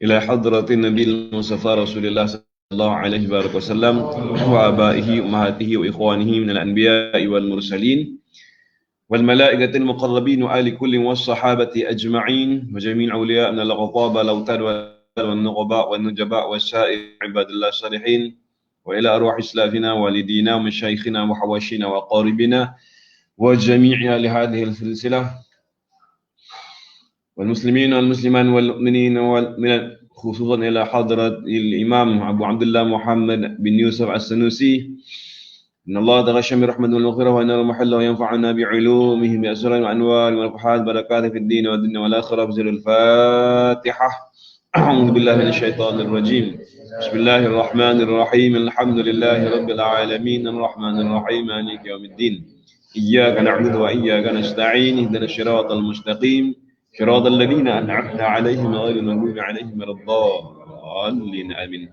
إلى حضرة النبي المصطفى رسول الله صلى الله عليه وسلم وآبائه أمهاته وإخوانه من الأنبياء والمرسلين والملائكة المقربين وآل كل والصحابة أجمعين وجميع أولياء من الغضابة الأوتاد والنقباء والنجباء والسائر عباد الله الصالحين وإلى أرواح إسلافنا والدينا ومشايخنا وحواشينا وقاربنا وجميع أهل هذه السلسلة والمسلمين والمسلمان والمؤمنين والمؤمنات خصوصا إلى حضرة الإمام أبو عبد الله محمد بن يوسف السنوسي إن الله تغشم برحمة والمغفرة وإن المحل وينفعنا بعلومه بأسرار وأنوار ونفحات بركات في الدين والدنيا والآخرة بزر الفاتحة أعوذ بالله من الشيطان الرجيم بسم الله الرحمن الرحيم الحمد لله رب العالمين الرحمن الرحيم مالك يوم الدين إياك نعبد وإياك نستعين اهدنا الصراط المستقيم صراط الذين أنعمت عليهم غير المغضوب عليهم ولا الضالين آمين.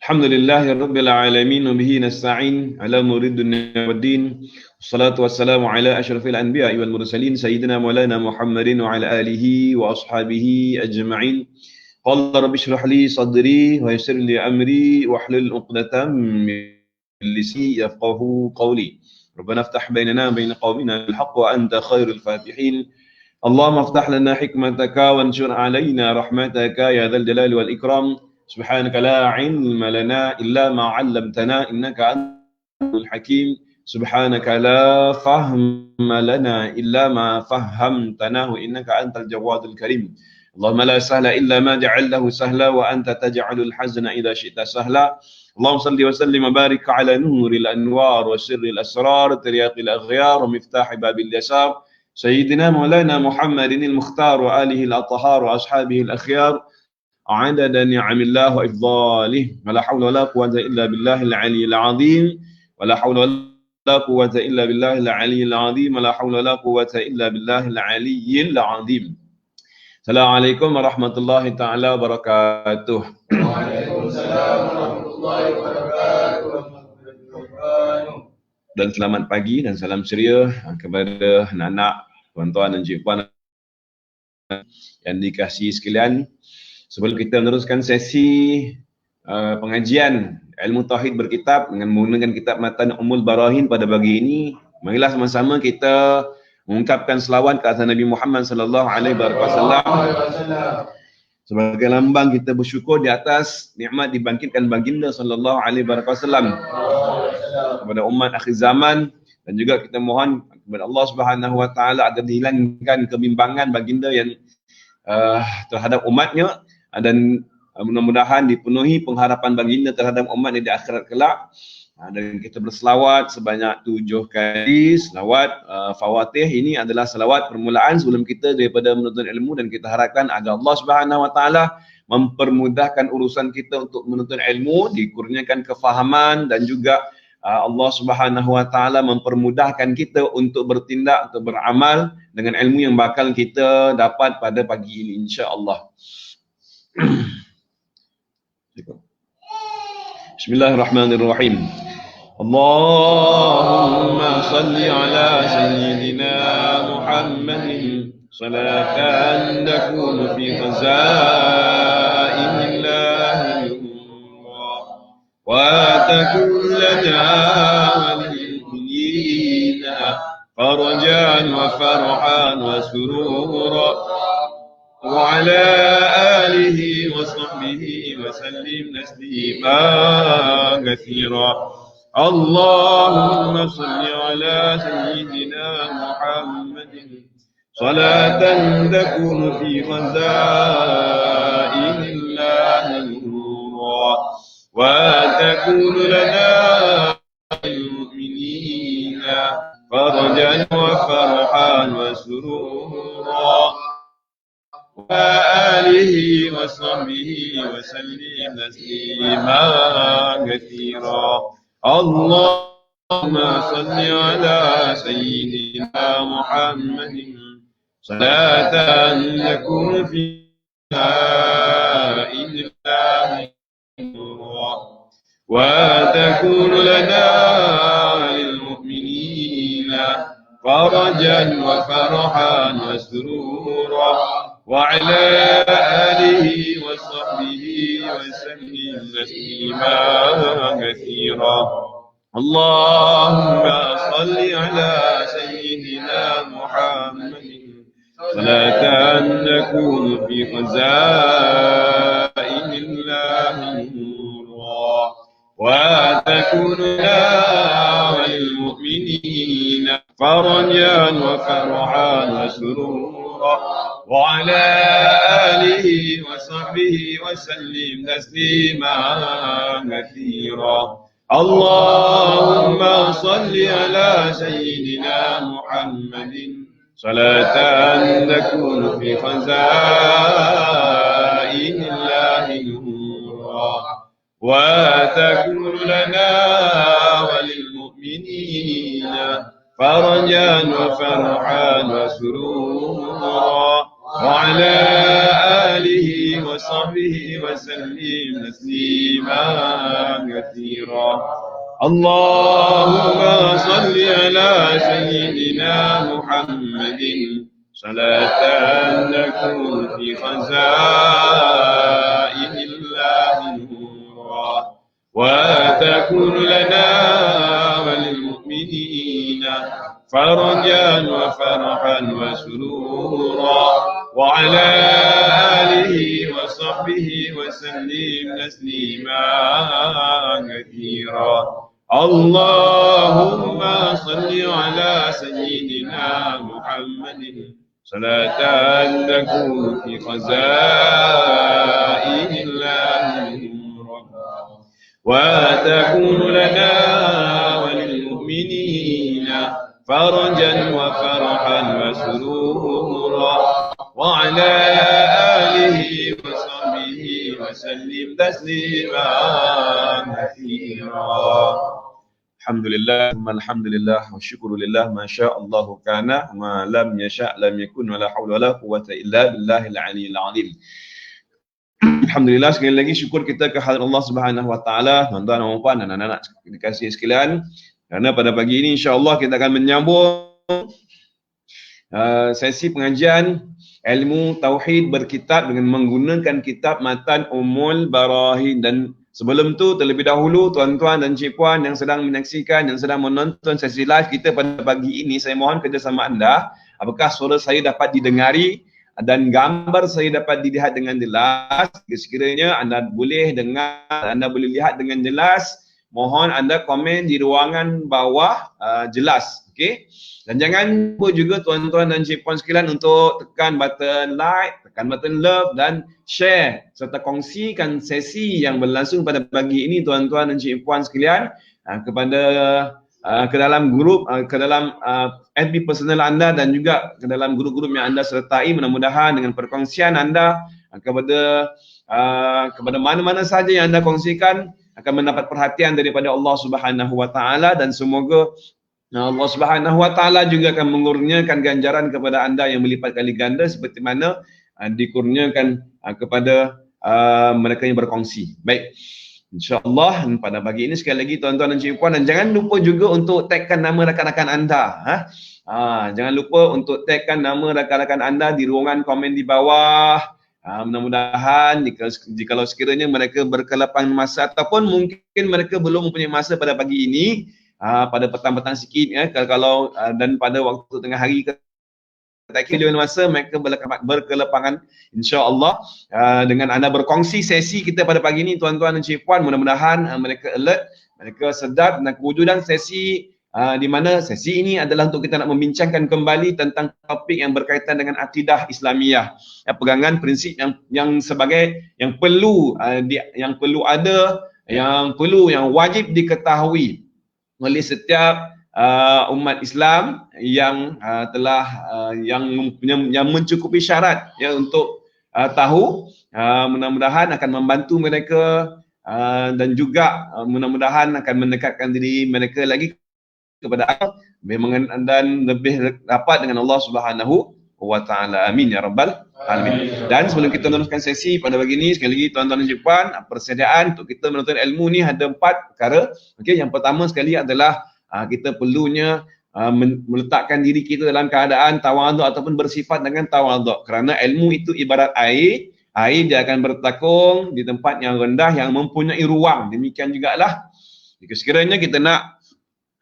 الحمد لله رب العالمين وبه نستعين على أمور الدنيا والدين والصلاة والسلام على أشرف الأنبياء والمرسلين سيدنا مولانا محمد وعلى آله وأصحابه أجمعين. قال رب اشرح لي صدري ويسر لي أمري واحلل عقدة من لساني يفقهوا قولي. ربنا افتح بيننا وبين قومنا بالحق وأنت خير الفاتحين. اللهم افتح لنا حكمتك وانشر علينا رحمتك يا ذا الجلال والإكرام. سبحانك لا علم لنا إلا ما علمتنا إنك أنت الحكيم. سبحانك لا فهم لنا إلا ما فهمتناه إنك أنت الجواد الكريم. اللهم لا سهل إلا ما جعلته سهلا وأنت تجعل الحزن إذا شئت سهلا. اللهم صل وسلم وبارك على نور الأنوار وسر الأسرار ترياق الأغيار ومفتاح باب اليسار سيدنا مولانا محمد المختار وآله الأطهار وأصحابه الأخيار عدد نعم الله وإفضاله ولا حول ولا قوة إلا بالله العلي العظيم ولا حول ولا قوة إلا بالله العلي العظيم ولا حول ولا قوة إلا بالله العلي العظيم. السلام عليكم ورحمة الله تعالى وبركاته. Waalaikumsalam warahmatullahi wabarakatuh. Dan selamat pagi dan salam ceria kepada anak-anak, tuan-tuan dan cikgu yang dikasihi sekalian. Sebelum kita meneruskan sesi pengajian ilmu tauhid berkitab dengan menggunakan kitab Matan Ummul Barahin pada pagi ini, marilah sama-sama kita mengungkapkan selawat ke atas Nabi Muhammad sallallahu alaihi wasallam sebagai lambang kita bersyukur di atas nikmat dibangkitkan baginda sallallahu alaihi wasallam kepada umat akhir zaman, dan juga kita mohon kepada Allah Subhanahu wa taala agar dihilangkan kebimbangan baginda yang terhadap umatnya, dan mudah-mudahan dipenuhi pengharapan baginda terhadap umat di akhirat kelak. Dan kita berselawat sebanyak 7 kali. Selawat Fawatih ini adalah selawat permulaan sebelum kita daripada menuntut ilmu, dan kita harapkan agar Allah Subhanahu wa taala mempermudahkan urusan kita untuk menuntut ilmu, dikurniakan kefahaman, dan juga Allah Subhanahu wa taala mempermudahkan kita untuk bertindak, untuk beramal dengan ilmu yang bakal kita dapat pada pagi ini insya-Allah. Bismillahirrahmanirrahim. Allahumma salli ala sayyidina Muhammadin salatan takunu fi khazainillah wa takun lana wal mu'minina farajan wa farhan wa surura وعلى آله وصحبه وسلم تسليما كثيرا. اللهم صل على سيدنا محمد صلاة تكون في خزائن الله نورا وتكون لنا المؤمنين فرجا وفرحا وسرورا وآله وصحبه وسلم تسليما كثيرا. اللهم صل على سيدنا محمد صلاة تكون فيها إلا نورا وتكون لنا للمؤمنين فرجا وفرحا وسرورا وعلى آله وصحبه وسلم تسليما كثيرا. اللهم صل على سيدنا محمد صلاة تكون في خزائن الله نورا وتكون لنا وللمؤمنين فرجا وفرحا وسرورا وعلى آله وصحبه وسلم تسليما كثيرا. اللهم صل على سيدنا محمد صلاة تكون في خزائن الله نورا وتكون لنا وللمؤمنين فرجا وفرحا وسرورا وعلى آله وصحبه وسلم تسليما كثيرا. اللهم صل على سيدنا محمد صلاة تكون في خزائن الله نورا وتكون لنا وللمؤمنين فرجا وفرحا وسرورا وعلى آله وصحبه وسلم تسليما كثيرا. اللهم صل على سيدنا محمد صلاة تكون في خزائن الله نورا وتكون لنا وللمؤمنين فرجا وفرحا وسرورا وعلى آله وصحبه وسلم تسليما كثيرا. Alhamdulillah, alhamdulillah, wa syukurillah, masya Allah kana, ma lam yasha' lam yakun, wa la hawla wa la quwwata illa billahil aliyyil azim. Alhamdulillah, sekali lagi syukur kita ke hadirat Allah Subhanahu wa taala, tuan-tuan dan puan dan anak-anak dikasihi sekalian. Kerana pada pagi ini insya-Allah kita akan menyambung sesi pengajian ilmu tauhid berkitab dengan menggunakan kitab Matan Ummul Barahin. Dan sebelum tu, terlebih dahulu tuan-tuan dan cik puan yang sedang menyaksikan, yang sedang menonton sesi live kita pada pagi ini, saya mohon kerjasama anda. Apakah suara saya dapat didengari dan gambar saya dapat dilihat dengan jelas? Sekiranya anda boleh dengar, anda boleh lihat dengan jelas, mohon anda komen di ruangan bawah jelas. Okey? Dan jangan lupa juga tuan-tuan dan cik puan sekalian untuk tekan button like, tekan button love dan share serta kongsikan sesi yang berlangsung pada pagi ini tuan-tuan dan cik puan sekalian kepada ke dalam grup, ke dalam FB personal anda dan juga ke dalam grup-grup yang anda sertai. Mudah-mudahan dengan perkongsian anda kepada mana-mana saja yang anda kongsikan akan mendapat perhatian daripada Allah Subhanahu wa taala, dan semoga Allah Subhanahu wa taala juga akan mengurniakan ganjaran kepada anda yang melipat kali ganda seperti mana dikurniakan kepada mereka yang berkongsi. Baik, insya-Allah pada pagi ini sekali lagi tuan-tuan dan cik puan, dan jangan lupa juga untuk tagkan nama rakan-rakan anda. Jangan lupa untuk tagkan nama rakan-rakan anda di ruangan komen di bawah. Mudah-mudahan jika sekiranya mereka berkelapangan masa ataupun mungkin mereka belum mempunyai masa pada pagi ini, pada petang-petang sikit ya, kalau dan pada waktu tengah hari tak kira masa mereka berkelapangan, insya-Allah dengan anda berkongsi sesi kita pada pagi ini tuan-tuan dan cik puan, mudah-mudahan mereka alert, mereka sedar tentang kewujudan sesi di mana sesi ini adalah untuk kita nak membincangkan kembali tentang topik yang berkaitan dengan akidah Islamiyah, pegangan prinsip yang sebagai yang perlu yang wajib diketahui oleh setiap umat Islam yang telah yang mencukupi syarat ya untuk tahu. Mudah-mudahan akan membantu mereka dan juga mudah-mudahan akan mendekatkan diri mereka lagi kepada Allah dan lebih rapat dengan Allah Subhanahu wa taala. Amin ya rabbal alamin. Dan sebelum kita meneruskan sesi pada pagi ini, sekali lagi tuan-tuan dan puan, persediaan untuk kita menuntut ilmu ni ada 4 perkara. Okey, yang pertama sekali adalah kita perlunya meletakkan diri kita dalam keadaan tawaduk ataupun bersifat dengan tawaduk. Kerana ilmu itu ibarat air, air dia akan bertakung di tempat yang rendah yang mempunyai ruang. Demikian jugalah jika sekiranya kita nak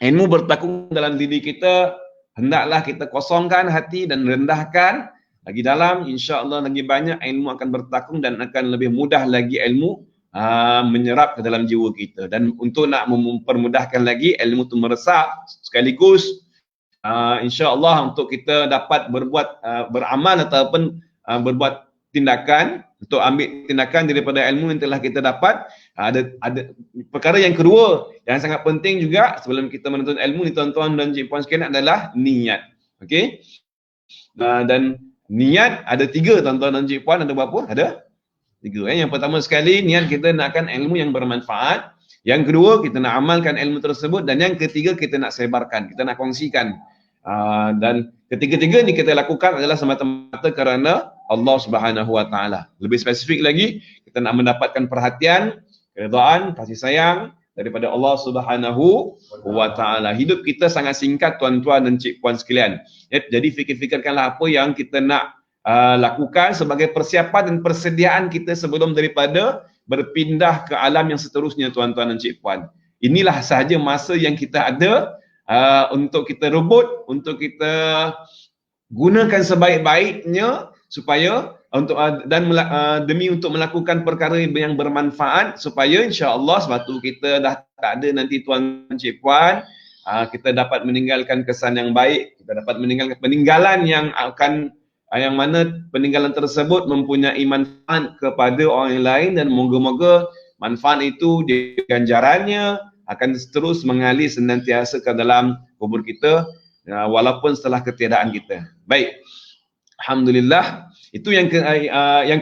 ilmu bertakung dalam diri kita, hendaklah kita kosongkan hati dan rendahkan lagi dalam, insya-Allah lagi banyak ilmu akan bertakung dan akan lebih mudah lagi ilmu menyerap ke dalam jiwa kita. Dan untuk nak mempermudahkan lagi ilmu itu meresap sekaligus insya-Allah untuk kita dapat berbuat beramal ataupun berbuat tindakan untuk ambil tindakan daripada ilmu yang telah kita dapat. Ada perkara yang kedua yang sangat penting juga sebelum kita menuntut ilmu ni tuan-tuan dan puan sekalian adalah niat. Okey. Dan niat ada 3 tuan-tuan dan puan, ada berapa? Ada 3. Yang pertama sekali niat kita nakkan ilmu yang bermanfaat. Yang kedua kita nak amalkan ilmu tersebut, dan yang ketiga kita nak sebarkan, kita nak kongsikan. Dan ketiga-tiga ni kita lakukan adalah semata-mata kerana Allah Subhanahu Wa Taala. Lebih spesifik lagi, kita nak mendapatkan perhatian, keredaan, kasih sayang daripada Allah Subhanahu Wa Taala. Hidup kita sangat singkat tuan-tuan dan cik puan sekalian. Jadi fikir-fikirkanlah apa yang kita nak lakukan sebagai persiapan dan persediaan kita sebelum daripada berpindah ke alam yang seterusnya tuan-tuan dan cik puan. Inilah sahaja masa yang kita ada untuk kita rebut, untuk kita gunakan sebaik-baiknya supaya untuk demi untuk melakukan perkara yang bermanfaat, supaya insya-Allah sebab tu kita dah tak ada nanti tuan cik puan, kita dapat meninggalkan kesan yang baik, kita dapat meninggalkan peninggalan yang mana peninggalan tersebut mempunyai manfaat kepada orang lain, dan moga-moga manfaat itu ganjarannya akan terus mengalir senantiasa ke dalam kubur kita walaupun setelah ketiadaan kita. Baik. Alhamdulillah. Itu yang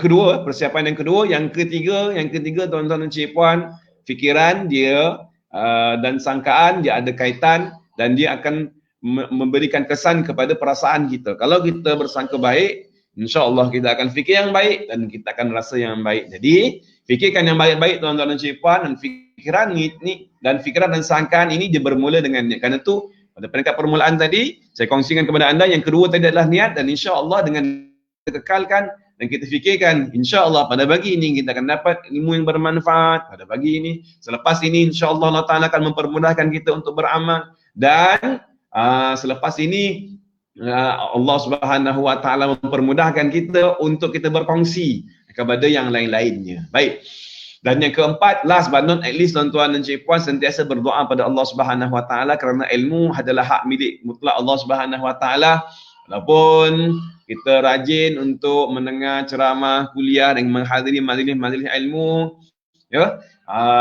kedua, persiapan yang kedua. Yang ketiga tuan-tuan dan cik puan, fikiran dia dan sangkaan dia ada kaitan dan dia akan memberikan kesan kepada perasaan kita. Kalau kita bersangka baik, insya-Allah kita akan fikir yang baik dan kita akan rasa yang baik. Jadi, fikirkan yang baik-baik tuan-tuan dan cik puan, dan fikiran ni dan fikiran dan sangkaan ini dia bermula dengan niat. Kerana itu pada peringkat permulaan tadi saya kongsikan kepada anda, yang kedua tadi adalah niat, dan insya-Allah dengan kita kekalkan dan kita fikirkan, insya-Allah pada pagi ini kita akan dapat ilmu yang bermanfaat. Pada pagi ini, selepas ini insya-Allah Allah Taala akan mempermudahkan kita untuk beramal, dan selepas ini Allah Subhanahu Wa Taala mempermudahkan kita untuk kita berkongsi kepada yang lain-lainnya. Baik. Dan yang keempat, last but not least tuan-tuan dan cik puan, sentiasa berdoa pada Allah Subhanahu Wa Taala, kerana ilmu adalah hak milik mutlak Allah Subhanahu Wa Taala. Walaupun kita rajin untuk mendengar ceramah, kuliah dan menghadiri majlis-majlis ilmu, ya,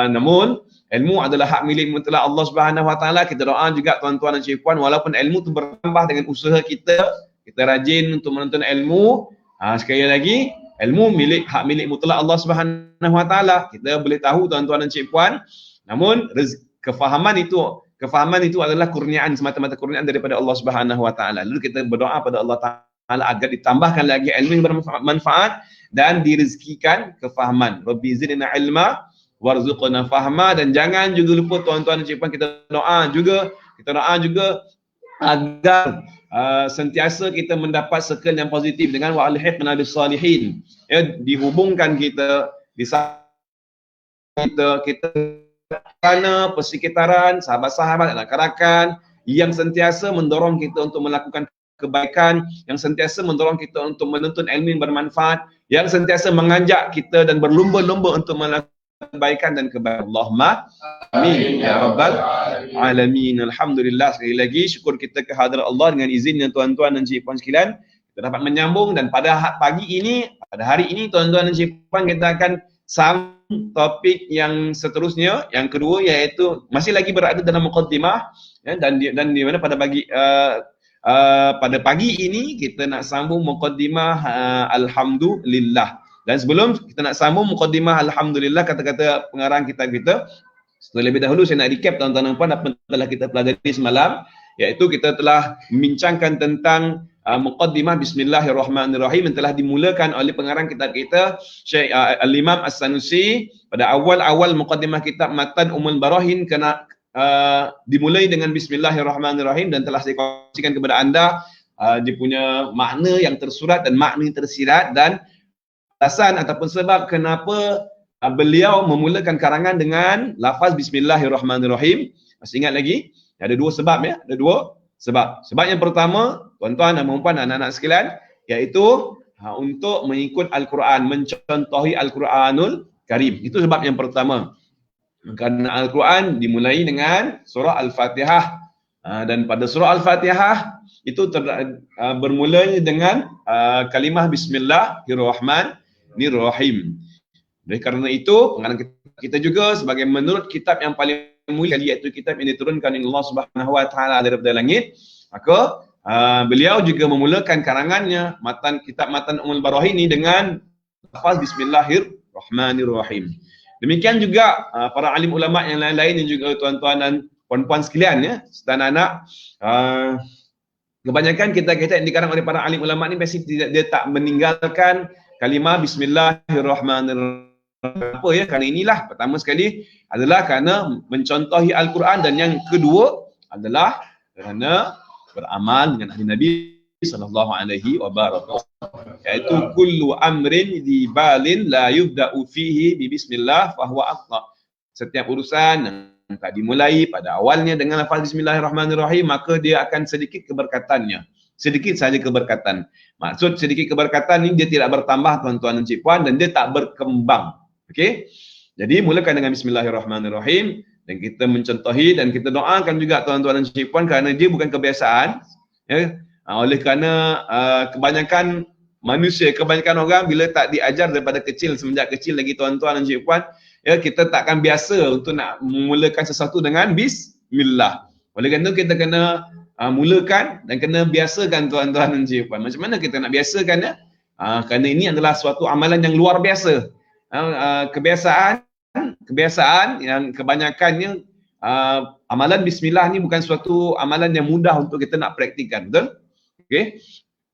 namun ilmu adalah hak milik mutlak Allah Subhanahu Wa Taala. Kita doa juga tuan-tuan dan cik puan, walaupun ilmu itu bertambah dengan usaha kita rajin untuk menuntut ilmu. Sekali lagi, ilmu hak milik mutlak Allah Subhanahu Wa Taala. Kita boleh tahu tuan-tuan dan cik puan, namun kefahaman itu adalah kurniaan, semata-mata kurniaan daripada Allah Subhanahu Wa Taala. Lalu kita berdoa pada Allah Taala agar ditambahkan lagi ilmu yang bermanfaat dan direzekikan kefahaman. Rabbi zidna ilma warzuqna fahma. Dan jangan juga lupa tuan-tuan dan cik puan, kita doa juga agar sentiasa kita mendapat circle yang positif dengan wa alhiqna bis salihin. Ya, dihubungkan kita kita kerana persekitaran sahabat-sahabat dan rakan-rakan yang sentiasa mendorong kita untuk melakukan kebaikan, yang sentiasa mendorong kita untuk menuntut ilmu yang bermanfaat, yang sentiasa mengajak kita dan berlumba-lumba untuk melakukan kebaikan dan kebaikan. Allahumma amin ya rabbal alamin. Alhamdulillah, sekali lagi syukur kita kehadirat Allah dengan izinnya tuan-tuan dan cik puan sekalian, kita dapat menyambung. Dan pada hari ini tuan-tuan dan cik puan, kita akan sambung topik yang seterusnya, yang kedua, iaitu masih lagi berada dalam muqaddimah, ya, dan di mana pada pagi ini kita nak sambung muqaddimah alhamdulillah. Dan sebelum kita nak sambung muqaddimah alhamdulillah, kata-kata pengarang kitab kita, terlebih dahulu saya nak recap tuan-tuan dan puan apa yang telah kita pelajari semalam, iaitu kita telah membincangkan tentang muqaddimah bismillahirrahmanirrahim yang telah dimulakan oleh pengarang kitab kita Syekh Al-Imam As-Sanusi pada awal-awal muqaddimah kitab Matan Ummul Barahin dimulai dengan Bismillahirrahmanirrahim dan telah saya kongsikan kepada anda dia punya makna yang tersurat dan makna yang tersirat dan alasan ataupun sebab kenapa beliau memulakan karangan dengan lafaz Bismillahirrahmanirrahim. Masih ingat lagi? Ada dua sebab ya, ada dua sebab. Sebab yang pertama, tuan-tuan dan puan-puan, anak-anak sekalian, iaitu untuk mengikut Al-Quran, mencontohi Al-Quranul Karim. Itu sebab yang pertama. Kerana Al-Quran dimulai dengan surah Al-Fatihah. Dan pada surah Al-Fatihah itu bermula dengan kalimah Bismillahirrahmanirrahim. Oleh kerana itu, pengarang kita juga sebagai menurut kitab yang paling mulia, iaitu kitab yang diturunkan oleh Allah Subhanahu Wa Taala daripada langit, maka beliau juga memulakan karangannya kitab Matan Ummul Barahin ini dengan lafaz Bismillahirrahmanirrahim. Demikian juga para alim ulama yang lain-lain dan juga tuan-tuan dan puan-puan sekalian ya, dan anak kebanyakan kitab-kitab yang dikarang oleh para alim ulama ni pasti dia tak meninggalkan kalimah Bismillahirrahmanirrahim. Apa ya? Kerana inilah pertama sekali adalah kerana mencontohi Al-Quran, dan yang kedua adalah kerana beramal dengan hadis Nabi sallallahu alaihi wasallam, iaitu kullu amrin di balin la yubda'u fihi bi bismillah fa huwa akhta. Setiap urusan yang tak dimulai pada awalnya dengan lafaz Bismillahirrahmanirrahim, maka dia akan sedikit keberkatannya. Sedikit saja keberkatan. Maksud sedikit keberkatan ni dia tidak bertambah tuan-tuan dan cik-puan, dan dia tak berkembang. Okey. Jadi mulakan dengan Bismillahirrahmanirrahim dan kita mencontohi dan kita doakan juga tuan-tuan dan cik-puan, kerana dia bukan kebiasaan ya. Oleh kerana kebanyakan manusia, kebanyakan orang bila tak diajar daripada kecil, semenjak kecil lagi tuan-tuan dan cik-puan ya, kita takkan biasa untuk nak memulakan sesuatu dengan bismillah. Oleh kerana itu kita kena mulakan dan kena biasakan tuan-tuan dan cik-puan. Macam mana kita nak biasakan ya? Kerana ini adalah suatu amalan yang luar biasa. Kebiasaan yang kebanyakannya amalan bismillah ni bukan suatu amalan yang mudah untuk kita nak praktikkan, betul? Okey.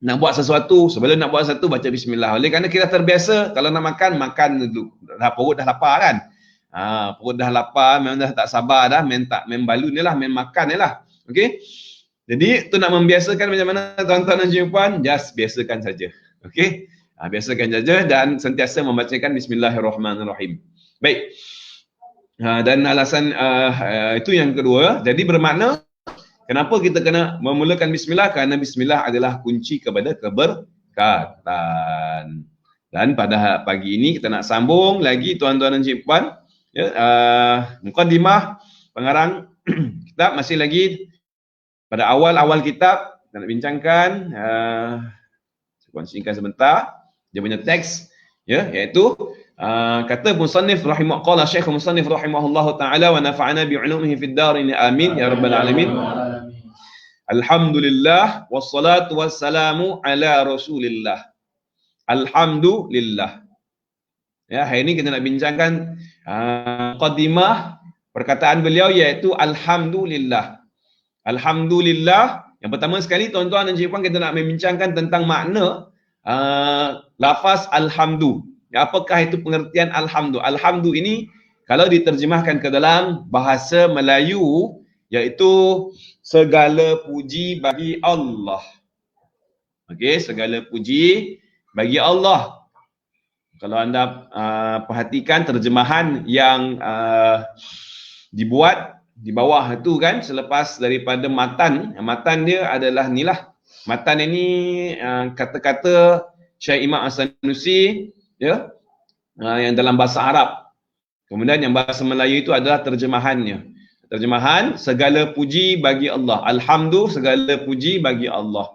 Nak buat sesuatu, sebelum nak buat sesuatu baca bismillah. Oleh kerana kita terbiasa kalau nak makan dulu. Perut dah lapar kan? Perut dah lapar, memang dah tak sabar dah, main balun je lah, main makan je lah. Okey. Jadi tu nak membiasakan macam mana tuan-tuan dan puan, just biasakan saja. Okey. Biasakan saja dan sentiasa membacakan Bismillahirrahmanirrahim. Baik. Dan alasan itu yang kedua. Jadi bermakna kenapa kita kena memulakan bismillah? Kerana bismillah adalah kunci kepada keberkatan. Dan pada pagi ini kita nak sambung lagi tuan-tuan dan cik-puan ya, mukadimah pengarang kitab masih lagi pada awal-awal kitab. Kita nak bincangkan saya kongsikan sebentar dia punya teks ya, iaitu kata musannif qala Syekh musannif rahimahullahu taala wa nafa'ana bi 'ulumihi fid darin amin ya rabbal alamin. Alhamdulillah wassalatu wassalamu ala Rasulillah. Alhamdulillah. Ya, hari ini kita nak bincangkan muqaddimah perkataan beliau, iaitu alhamdulillah. Alhamdulillah. Yang pertama sekali tuan-tuan dan cik-puan, kita nak membincangkan tentang makna lafaz alhamdu. Apakah itu pengertian alhamdu? Alhamdu ini kalau diterjemahkan ke dalam bahasa Melayu, iaitu segala puji bagi Allah. Okey, segala puji bagi Allah. Kalau anda perhatikan terjemahan yang dibuat di bawah itu kan, selepas daripada matan dia adalah inilah. Matan ini kata-kata Syekh Imam As-Sanusi ya, yang dalam bahasa Arab. Kemudian yang bahasa Melayu itu adalah terjemahannya. Terjemahan segala puji bagi Allah. Alhamdulillah, segala puji bagi Allah.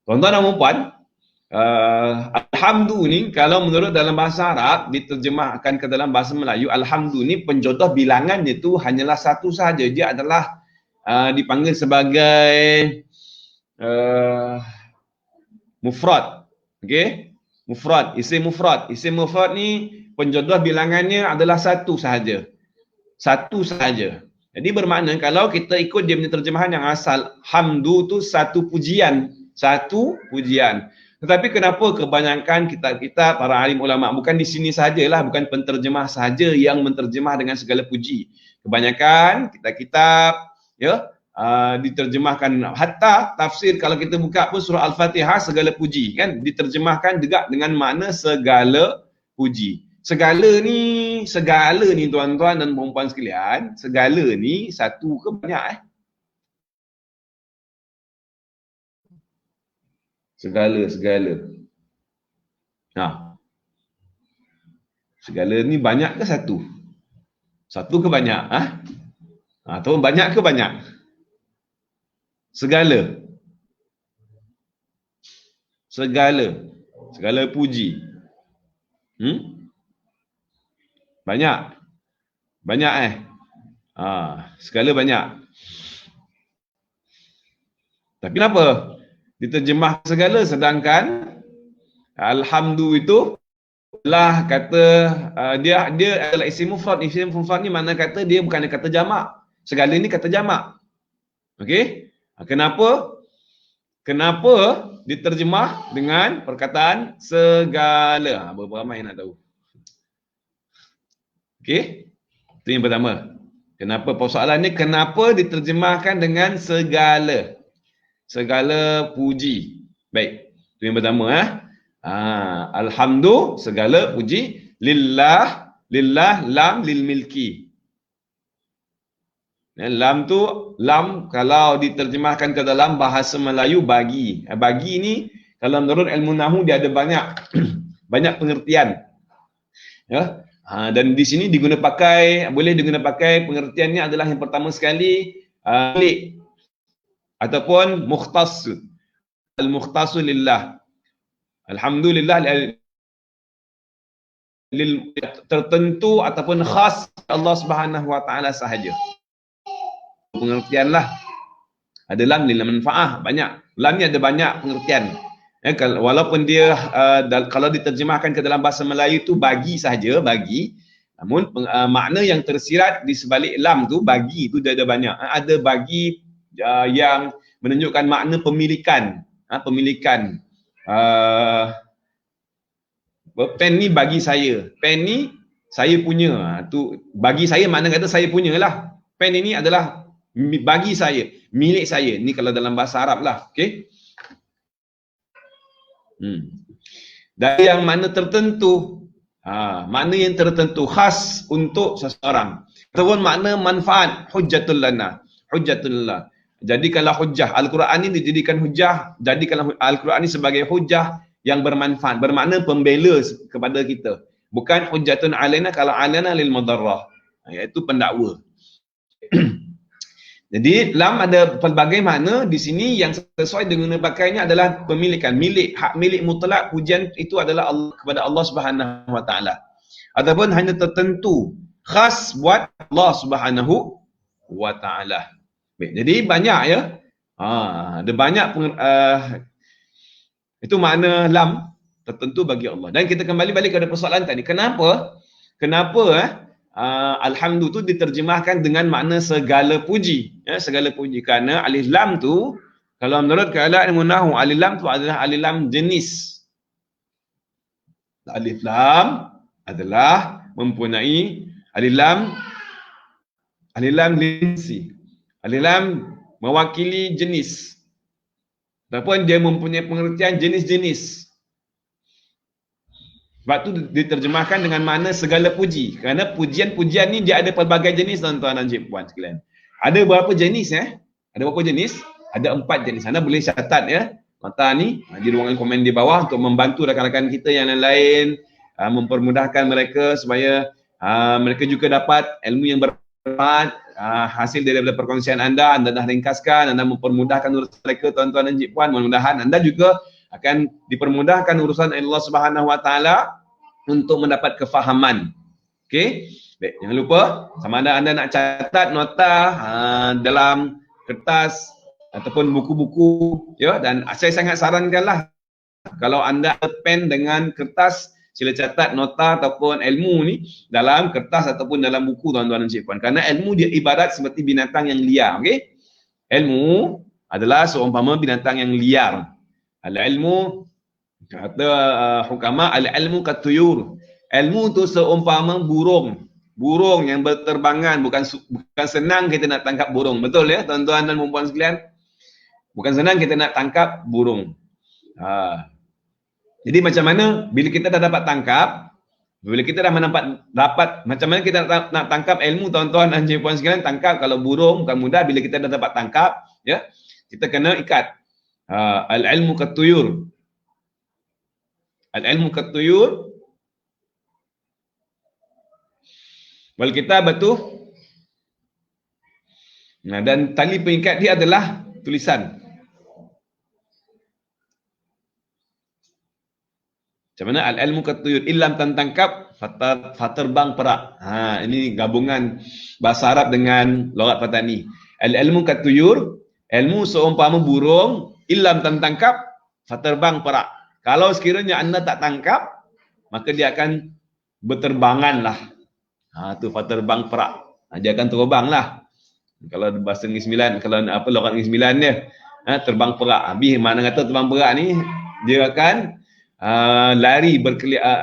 Tuan-tuan dan puan, alhamdulillah ni kalau menurut dalam bahasa Arab diterjemahkan ke dalam bahasa Melayu, alhamdulillah ni penjodoh bilangannya itu hanyalah satu sahaja. Dia adalah dipanggil sebagai mufrad. Okey, mufrad, isim mufrad. Isim mufrad ni penjodoh bilangannya adalah satu sahaja. Satu sahaja. Jadi bermakna kalau kita ikut dia punya terjemahan yang asal, hamdu tu satu pujian, satu pujian. Tetapi kenapa kebanyakan kita para alim ulama, bukan di sini sajalah, bukan penterjemah sahaja yang menterjemah dengan segala puji. Kebanyakan kitab-kitab ya diterjemahkan, hatta tafsir kalau kita buka pun surah Al-Fatihah segala puji kan diterjemahkan juga dengan makna segala puji. Segala ni tuan-tuan dan puan-puan sekalian, segala ni satu ke banyak Segala. Segala ni banyak ke satu? Satu ke banyak? Atau banyak ke banyak? Segala puji. Banyak segala banyak. Tapi kenapa diterjemah segala sedangkan alhamdulillah itu lah kata dia adalah isim mufrad. Isim mufrad ni mana kata dia bukan kata jamak. Segala ni kata jamak. Okey? Kenapa diterjemah dengan perkataan segala? Berapa ramai nak tahu? Okey? Itu yang pertama. Kenapa persoalan ni kenapa diterjemahkan dengan segala? Segala puji. Baik. Itu yang pertama alhamdulillah segala puji, lillah lam lil milki. Lam tu kalau diterjemahkan ke dalam bahasa Melayu bagi. Bagi ni kalau menurut ilmu nahwu dia ada banyak banyak pengertian. Ya. Dan di sini boleh digunakan pakai pengertiannya adalah yang pertama sekali milik ataupun mukhtas. Al-mukhtasu lillah. Alhamdulillah tertentu ataupun khas Allah Subhanahu wa taala sahaja. Pengertianlah. Ada lam lil manfaah, banyak. Lam ni ada banyak pengertian. Walaupun dia kalau diterjemahkan ke dalam bahasa Melayu tu bagi sahaja, bagi. Namun makna yang tersirat di sebalik lam tu bagi tu dia ada banyak. Ada bagi yang menunjukkan makna pemilikan. Pemilikan. Pen ni bagi saya. Pen ni saya punya. Tu bagi saya makna kata saya punya lah. Pen ini adalah bagi saya, milik saya. Ni kalau dalam bahasa Arab lah. Okey. Dari yang mana tertentu. Makna yang tertentu khas untuk seseorang. Ataupun makna manfaat, hujjatul lana. Hujjatul lana. Jadikanlah hujjah. Al-Quran ini dijadikan hujjah. Jadikanlah Al-Quran ini sebagai hujjah yang bermanfaat. Bermakna pembela kepada kita. Bukan hujjatun alaina kalau alaina lil mudarrah. Iaitu pendakwa. Jadi lam ada pelbagai makna di sini yang sesuai dengan pakainya adalah pemilikan. Milik, hak milik mutlak pujian itu adalah Allah, kepada Allah Subhanahu wa taala. Ataupun hanya tertentu. Khas buat Allah Subhanahu wa taala. Baik, jadi banyak ya. Ada banyak itu makna lam tertentu bagi Allah. Dan kita kembali balik kepada persoalan tadi. Kenapa alhamdulillah tu diterjemahkan dengan makna segala puji. Ya, segala puji. Kerana alif lam tu kalau menurut kaedah ilmu nahwu, alif lam tu adalah alif lam jenis. Alif lam adalah mempunyai alif lam linsi. Alif lam mewakili jenis. Ataupun dia mempunyai pengertian jenis-jenis. Sebab tu diterjemahkan dengan makna segala puji. Kerana pujian-pujian ni dia ada pelbagai jenis tuan-tuan dan puan sekalian. Ada berapa jenis Ada berapa jenis? Ada 4 jenis. Anda boleh catat ya. Mata ni di ruangan komen di bawah untuk membantu rakan-rakan kita yang lain, mempermudahkan mereka supaya mereka juga dapat ilmu yang bermanfaat. Hasil daripada perkongsian anda dah ringkaskan, anda mempermudahkan urusan mereka tuan-tuan dan puan. Mudah-mudahan anda juga akan dipermudahkan urusan Allah Subhanahu wa taala untuk mendapat kefahaman. Okey? Baik, jangan lupa sama ada anda nak catat nota dalam kertas ataupun buku-buku ya, dan saya sangat sarankanlah kalau anda ada pen dengan kertas, sila catat nota ataupun ilmu ni dalam kertas ataupun dalam buku tuan-tuan dan cikgu. Kerana ilmu dia ibarat seperti binatang yang liar. Okay? Ilmu adalah seumpama binatang yang liar. Al-ilmu, kata hukama, al-ilmu katuyur. Ilmu tu seumpama burung. burung yang berterbangan, bukan senang kita nak tangkap burung. Betul ya tuan-tuan dan puan-puan sekalian? Bukan senang kita nak tangkap burung. Jadi macam mana bila kita dah dapat tangkap, bila kita dah dapat macam mana kita nak tangkap ilmu tuan-tuan dan puan sekalian, tangkap kalau burung bukan mudah. Bila kita dah dapat tangkap, ya, kita kena ikat. Al-ilmu katuyur. Al-ilmu katuyur. Wal kitabatu. Nah, dan tali pengikat dia adalah tulisan. Macam mana al-ilmu katuyur, illam tangkap faterbang perak. Ini gabungan bahasa Arab dengan logat Patani. Al-ilmu katuyur, ilmu seumpama burung, illam tangkap faterbang perak. Kalau sekiranya anda tak tangkap, maka dia akan berterbangan lah. Tu faterbang perak. Dia akan terbang lah. Kalau bahasa Negeri Sembilan, kalau apa logat Negeri Sembilan dia, terbang perak. Habis mana kata terbang perak ni, dia akan lari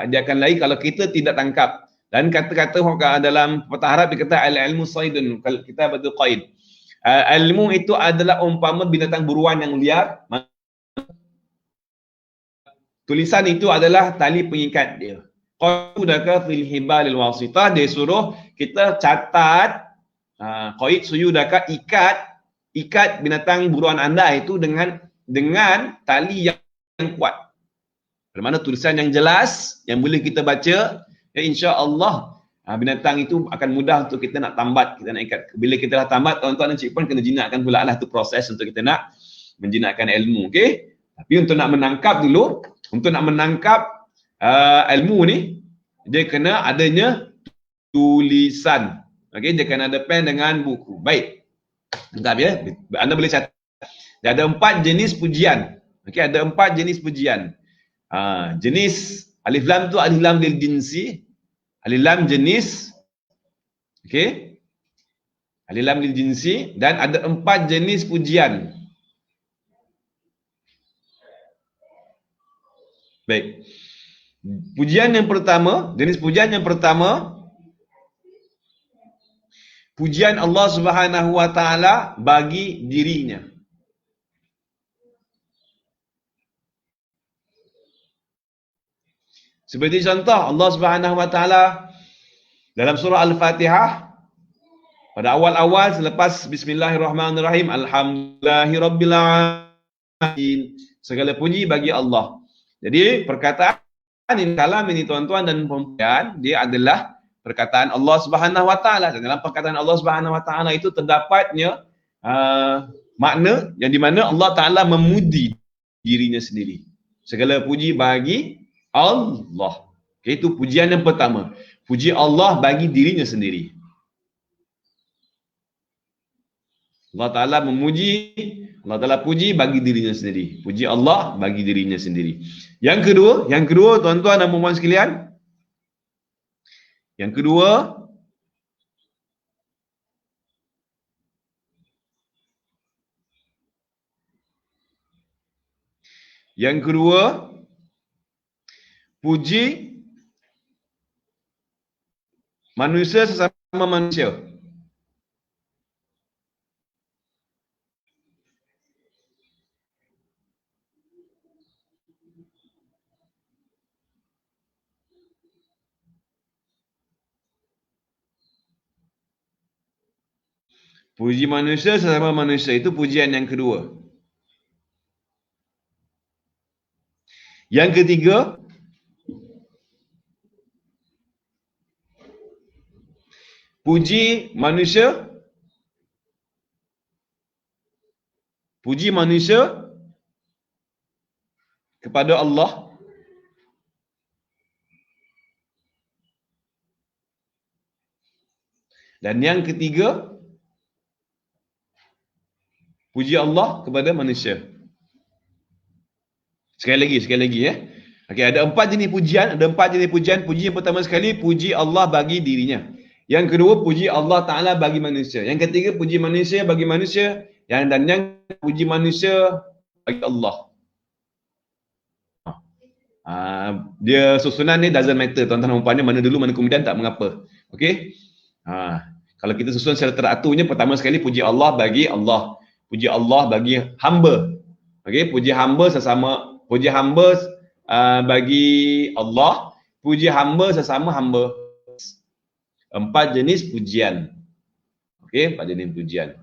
dia akan lari kalau kita tidak tangkap. Dan kata-kata dalam patah Arab dia kata al-ilmu saydun, kalau kita betul qaid. Ilmu itu adalah umpama binatang buruan yang liar. Tulisan itu adalah tali pengikat dia. Qaidaka fil hibalil wasitah, dia suruh kita catat qaid suyudaka, ikat binatang buruan anda itu dengan tali yang kuat. Bermakna tulisan yang jelas yang boleh kita baca, ya, insya-Allah binatang itu akan mudah untuk kita nak tambat, kita nak ikat. Bila kita dah tambat, tuan-tuan dan cik-puan kena jinakkan pula lah tu proses untuk kita nak menjinakkan ilmu, okey? Tapi untuk nak menangkap dulu, untuk nak menangkap ilmu ni, dia kena adanya tulisan. Okey, dia kena ada pen dengan buku. Baik. Tangkap ya. Anda boleh catat. Dia ada 4 jenis pujian. Okey, ada 4 jenis pujian. Jenis alif lam tu alif lam lil jinsi, alif lam jenis, okey, alif lam lil jinsi, dan ada 4 jenis pujian. Baik, pujian yang pertama, jenis pujian yang pertama, pujian Allah Subhanahu wa taala bagi dirinya. Seperti contoh Allah Subhanahu wa taala dalam surah Al-Fatihah pada awal-awal selepas bismillahirrahmanirrahim, alhamdulillahirabbil alamin, segala puji bagi Allah. Jadi perkataan ini, kalam ini tuan-tuan dan puan-puan, dia adalah perkataan Allah Subhanahu wa taala. Dan dalam perkataan Allah Subhanahu wa taala itu terdapatnya makna yang di mana Allah Taala memuji dirinya sendiri. Segala puji bagi Allah. Okay, itu pujian yang pertama. Puji Allah bagi dirinya sendiri. Allah Ta'ala memuji, Allah Ta'ala puji bagi dirinya sendiri. Puji Allah bagi dirinya sendiri. Yang kedua tuan-tuan dan puan-puan sekalian. Yang kedua, puji manusia sesama manusia. Puji manusia sesama manusia itu pujian yang kedua. Yang ketiga, puji manusia kepada Allah. Dan yang ketiga, puji Allah kepada manusia. Sekali lagi ya. Okey, ada 4 jenis pujian, Puji yang pertama sekali, puji Allah bagi dirinya. Yang kedua, puji Allah Ta'ala bagi manusia. Yang ketiga, puji manusia bagi manusia. Dan yang puji manusia bagi Allah. Dia susunan ni doesn't matter, tuan-tuan dan puan, mana dulu mana kemudian tak mengapa. Okey. Kalau kita susun secara teraturnya, pertama sekali puji Allah bagi Allah. Puji Allah bagi hamba. Okey, puji hamba bagi Allah, puji hamba sesama hamba. 4 jenis pujian. Okey, 4 jenis pujian.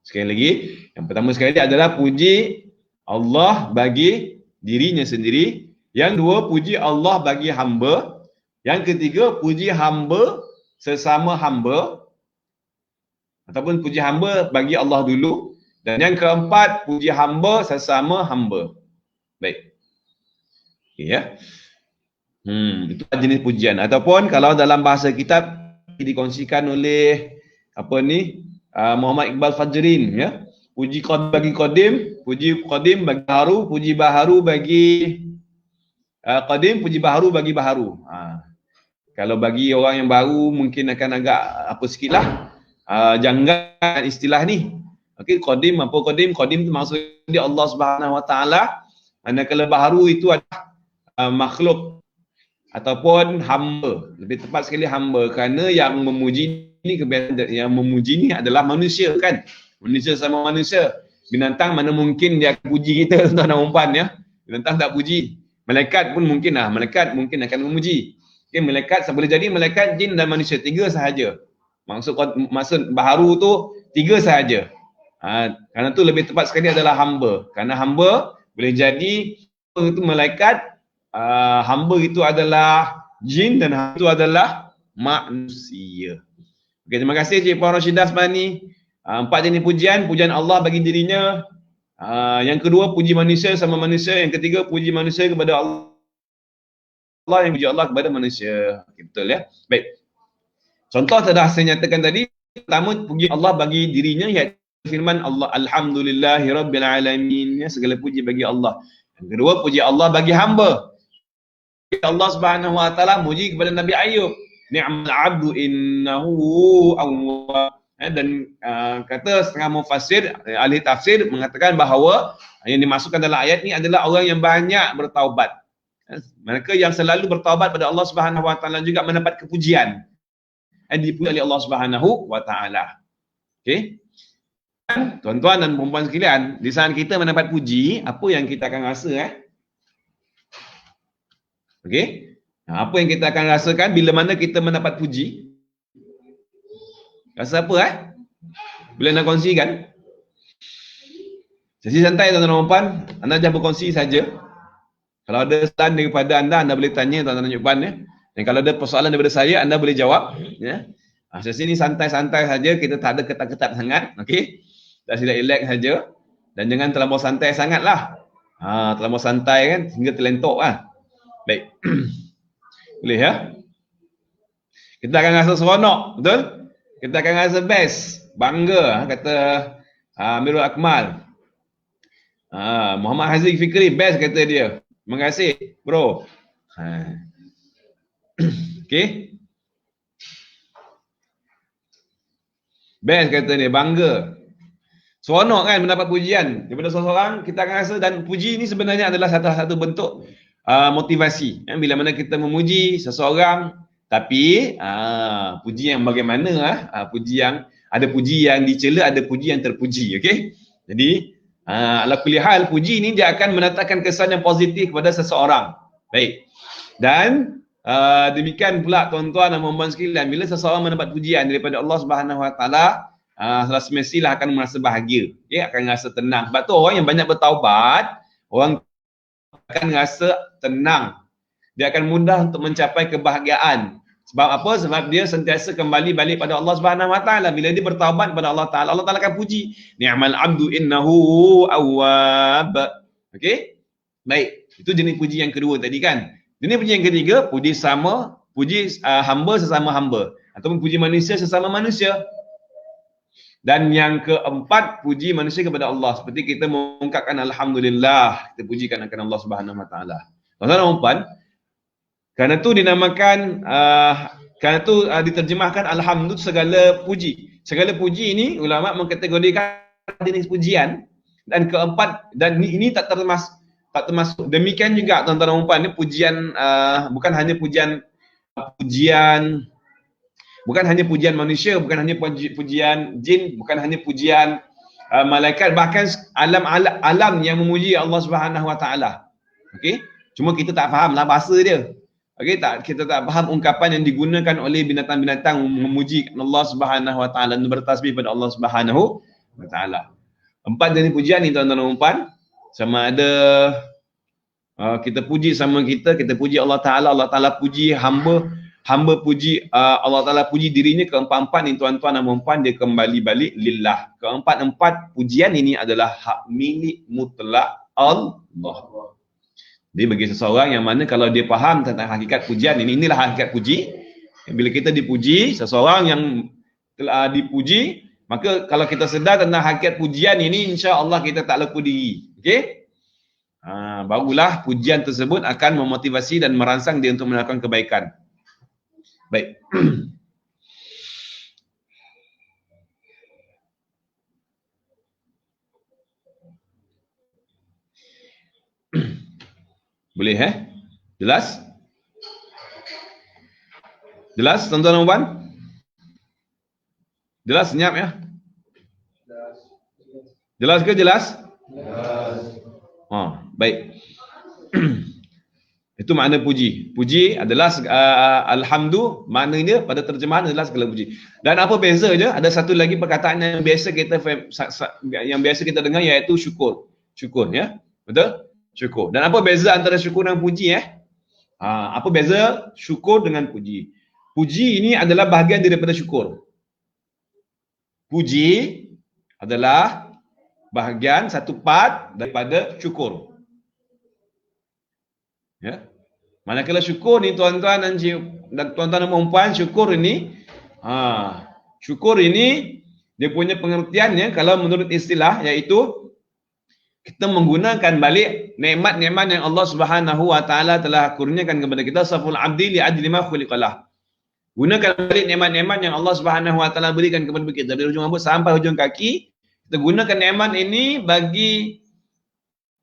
Sekali lagi, yang pertama sekali adalah puji Allah bagi dirinya sendiri. Yang dua, puji Allah bagi hamba. Yang ketiga, puji hamba sesama hamba. Ataupun puji hamba bagi Allah dulu. Dan yang keempat, puji hamba sesama hamba. Baik. Okay, ya. Itu jenis pujian. Ataupun kalau dalam bahasa kitab dikongsikan oleh Muhammad Iqbal Fajrin, ya. Puji bagi Qadim, puji Qadim bagi Baharu, puji Baharu bagi Qadim, puji Baharu bagi Baharu. Kalau bagi orang yang baru mungkin akan agak apa sikit lah. Janggal istilah ni. Okey, Qadim apa Qadim? Qadim tu maksudnya Allah Subhanahu Wa Taala. Manakala Baharu itu adalah makhluk ataupun hamba. Lebih tepat sekali hamba, kerana yang memuji ni adalah manusia kan. Manusia sama manusia. Binatang mana mungkin dia akan puji kita, tuan-tuan dan puan, ya. Binatang tak puji. Malaikat pun mungkin akan memuji. Okay, malaikat boleh jadi malaikat, jin dan manusia, 3 sahaja. Maksud Baharu tu 3 sahaja. Kerana tu lebih tepat sekali adalah hamba. Kerana hamba boleh jadi itu malaikat, hamba itu adalah jin dan hamba itu adalah manusia. Okay, terima kasih Cik Puan Rashidah Asmani. 4 jenis pujian Allah bagi dirinya. Yang kedua, puji manusia sama manusia. Yang ketiga, puji manusia kepada Allah. Yang puji Allah kepada manusia. Okay, betul ya. Baik. Contoh telah saya nyatakan tadi. Pertama, puji Allah bagi dirinya, iaitu firman Allah, Alhamdulillahirabbil alamin, ya, segala puji bagi Allah. Yang kedua, puji Allah bagi hamba. Allah Subhanahu Wa Taala muji kepada Nabi Ayub, ni'mal 'abdu innahu awwab. Dan kata setengah mufassir, ahli tafsir mengatakan bahawa yang dimasukkan dalam ayat ni adalah orang yang banyak bertaubat. Mereka yang selalu bertaubat pada Allah Subhanahu Wa Taala juga mendapat kepujian. Dipuji oleh Allah Subhanahu Wa Taala. Okey. Tuan-tuan dan puan-puan sekalian, di saat kita mendapat puji, apa yang kita akan rasa? Okey. Apa yang kita akan rasakan bila mana kita mendapat puji? Rasa apa? Boleh nak kongsikan? Sesi santai tuan-tuan dan puan, anda jangan berkongsi saja. Kalau ada soalan daripada anda boleh tanya tuan-tuan dan puan, ya. Dan kalau ada persoalan daripada saya, anda boleh jawab, ya. Sesi ni santai-santai saja, kita tak ada ketat-ketat sangat, okey. Dan sila relax saja, dan jangan terlalu santai sangatlah. Terlalu santai kan hingga terlentok lah. Baik. Boleh ya? Kita akan rasa seronok, betul? Kita akan rasa best, bangga, kata Amirul Akmal. Muhammad Haziq Fikri, best kata dia. Terima kasih, bro. Okey. Best kata dia, bangga. Seronok kan mendapat pujian daripada seseorang, kita akan rasa, dan puji ini sebenarnya adalah satu bentuk motivasi. Bila mana kita memuji seseorang, tapi puji yang bagaimana? Puji yang ada puji yang dicela, ada puji yang terpuji. Okey. Jadi ala kulli hal, puji ini dia akan mendatangkan kesan yang positif kepada seseorang. Baik. Dan demikian pula tuan-tuan dan puan-puan sekalian, bila seseorang mendapat pujian daripada Allah Subhanahu Wa Taala, semestilah akan merasa bahagia, okay? Akan rasa tenang. Sebab tu orang yang banyak bertaubat, orang akan rasa tenang. Dia akan mudah untuk mencapai kebahagiaan. Sebab apa? Sebab dia sentiasa kembali balik pada Allah Subhanahu Wa Taala. Bila dia bertaubat pada Allah Taala, Allah Taala akan puji, ni'mal 'abdu innahu awwab. Okey? Baik. Itu jenis puji yang kedua tadi kan. Jenis puji yang ketiga, puji hamba sesama hamba, ataupun puji manusia sesama manusia. Dan yang keempat, puji manusia kepada Allah. Seperti kita mengungkapkan Alhamdulillah, kita pujikan akan Allah Subhanahu Wa Taala. Tuan-tuan dan puan, kerana tu dinamakan, kerana tu diterjemahkan Alhamdulillah, segala puji. Segala puji ini ulama mengkategorikan jenis pujian. Dan keempat, dan ini tak termasuk. Demikian juga tuan-tuan dan puan, ini pujian, bukan hanya pujian Bukan hanya pujian manusia, bukan hanya pujian jin, bukan hanya pujian malaikat, bahkan alam yang memuji Allah Subhanahu Wa Taala. Okey, cuma kita tak fahamlah bahasa dia. Okey, kita tak faham ungkapan yang digunakan oleh binatang-binatang memuji Allah Subhanahu Wa Taala, bertasbih pada Allah Subhanahu Wa Taala. 4 jenis pujian ni tuan-tuan dan puan, sama ada kita puji sama kita puji Allah Taala, Allah Taala puji hamba puji Allah Ta'ala puji dirinya. Keempat-empat ni tuan-tuan dan puan, dia kembali balik lillah. Keempat-empat pujian ini adalah hak milik mutlak Allah. Jadi bagi seseorang yang mana kalau dia faham tentang hakikat pujian ini, inilah hakikat puji. Bila kita dipuji, seseorang yang telah dipuji, maka kalau kita sedar tentang hakikat pujian ini, insya-Allah kita tak leku diri. Okey? Barulah pujian tersebut akan memotivasi dan merangsang dia untuk melakukan kebaikan. Baik. Boleh Jelas? Jelas tuan-tuan dan puan? Jelas, senyap ya? Jelas ke jelas? Jelas. Baik. Itu makna puji. Puji adalah alhamdu, maknanya pada terjemahan adalah segala puji. Dan apa beza je? Ada satu lagi perkataan yang biasa kita dengar, iaitu syukur. Syukur ya. Betul? Syukur. Dan apa beza antara syukur dan puji apa beza syukur dengan puji? Puji ini adalah bahagian daripada syukur. Puji adalah bahagian satu part daripada syukur. Ya. Manakala syukur ni tuan-tuan dan puan, syukur ini dia punya pengertiannya kalau menurut istilah, iaitu kita menggunakan balik nikmat-nikmat yang Allah Subhanahu Wa Taala telah kurniakan kepada kita. Saful abdi li ajli ma khuliqalah. Gunakan balik nikmat-nikmat yang Allah Subhanahu Wa Taala berikan kepada kita dari hujung rambut sampai hujung kaki. Kita gunakan nikmat ini bagi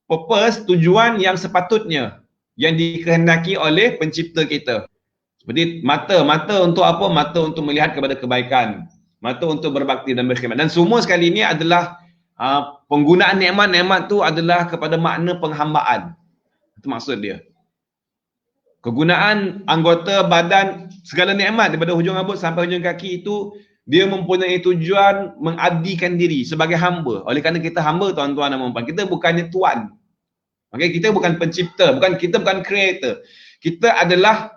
purpose, tujuan yang sepatutnya, yang dikehendaki oleh pencipta kita. Seperti mata untuk apa? Mata untuk melihat kepada kebaikan, mata untuk berbakti dan berkhidmat. Dan semua sekali ini adalah penggunaan nikmat-nikmat tu adalah kepada makna penghambaan. Itu maksud dia. Kegunaan anggota badan, segala nikmat daripada hujung rambut sampai hujung kaki itu, dia mempunyai tujuan mengabdikan diri sebagai hamba. Oleh kerana kita hamba tuan-tuan dan puan, kita bukannya tuan. Okay, kita bukan pencipta, kita bukan creator. Kita adalah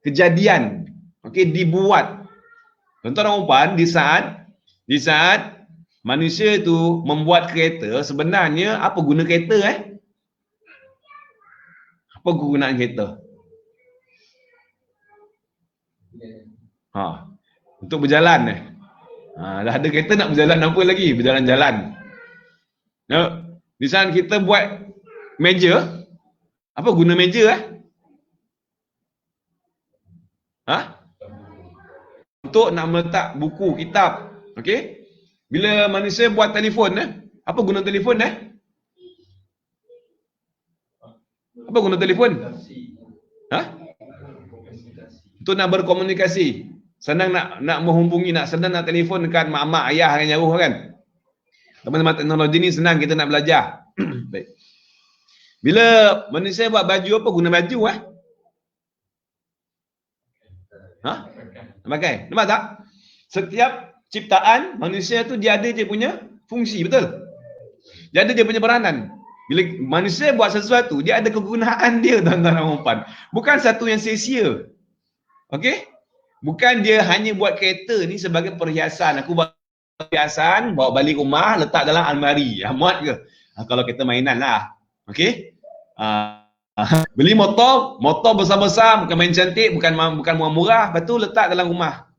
kejadian. Okay, dibuat. Tuan-tuan dan puan, di saat manusia itu membuat kereta, sebenarnya apa guna kereta Apa kegunaan kereta? Untuk berjalan dah ada kereta, nak berjalan apa lagi? Berjalan-jalan. Di saat kita buat meja, apa guna meja Untuk nak meletak buku, kitab. Okey? Bila manusia buat telefon, apa guna telefon Apa guna telefon? Untuk nak berkomunikasi. Senang nak menghubungi, senang nak telefon dekat mak ayah yang jauh kan. Teman-teman teknologi ni senang kita nak belajar. Baik. Bila manusia buat baju, apa guna baju Pakai. Nampak tak? Setiap ciptaan manusia tu dia ada dia punya fungsi, betul? Dia ada dia punya peranan. Bila manusia buat sesuatu, dia ada kegunaan dia tuan-tuan dan puan. Bukan satu yang sia-sia. Okey? Bukan dia hanya buat kereta ni sebagai perhiasan. Aku buat perhiasan, bawa balik rumah, letak dalam almari. Muat ke? Kalau kita mainan lah. Okey? Beli motor besar-besar, bukan main cantik, bukan murah, betul letak dalam rumah.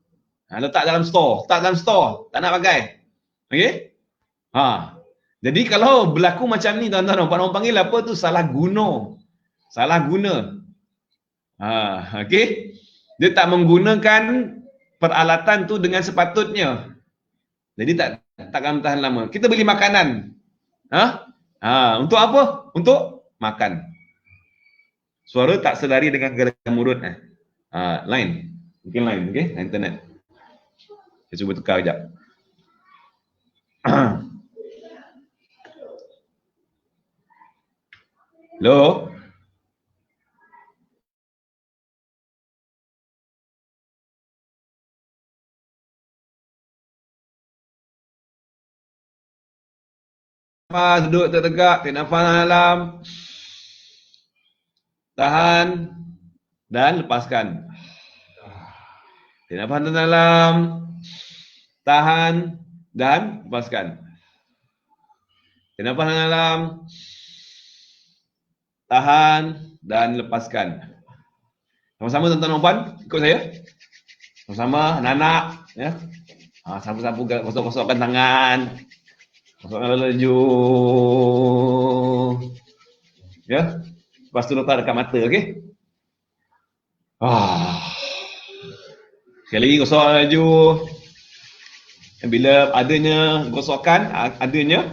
Letak dalam store, tak nak pakai. Okey? Jadi kalau berlaku macam ni tuan-tuan, orang panggil apa tu? Salah guna. Okey? Dia tak menggunakan peralatan tu dengan sepatutnya. Jadi takkan tahan lama. Kita beli makanan. Untuk apa? Untuk makan. Suara tak selari dengan gerakan mulut. Lain. Mungkin lain, okey? Internet. Saya cuba tukar kejap. Hello? Nafas, duduk tegak, tarik nafas dalam. Tahan dan lepaskan. Tarik nafas dalam. Tahan dan lepaskan. Tarik nafas dalam. Tahan dan lepaskan. Sama-sama tuan-tuan dan puan, ikut saya. Sama-sama anak-anak ya. Sapu-sapu gosok-gosokkan tangan. Gosokkan laju. Ya. Lepas tu letak dekat mata, okey? Sekali lagi gosok laju. Bila adanya gosokan, adanya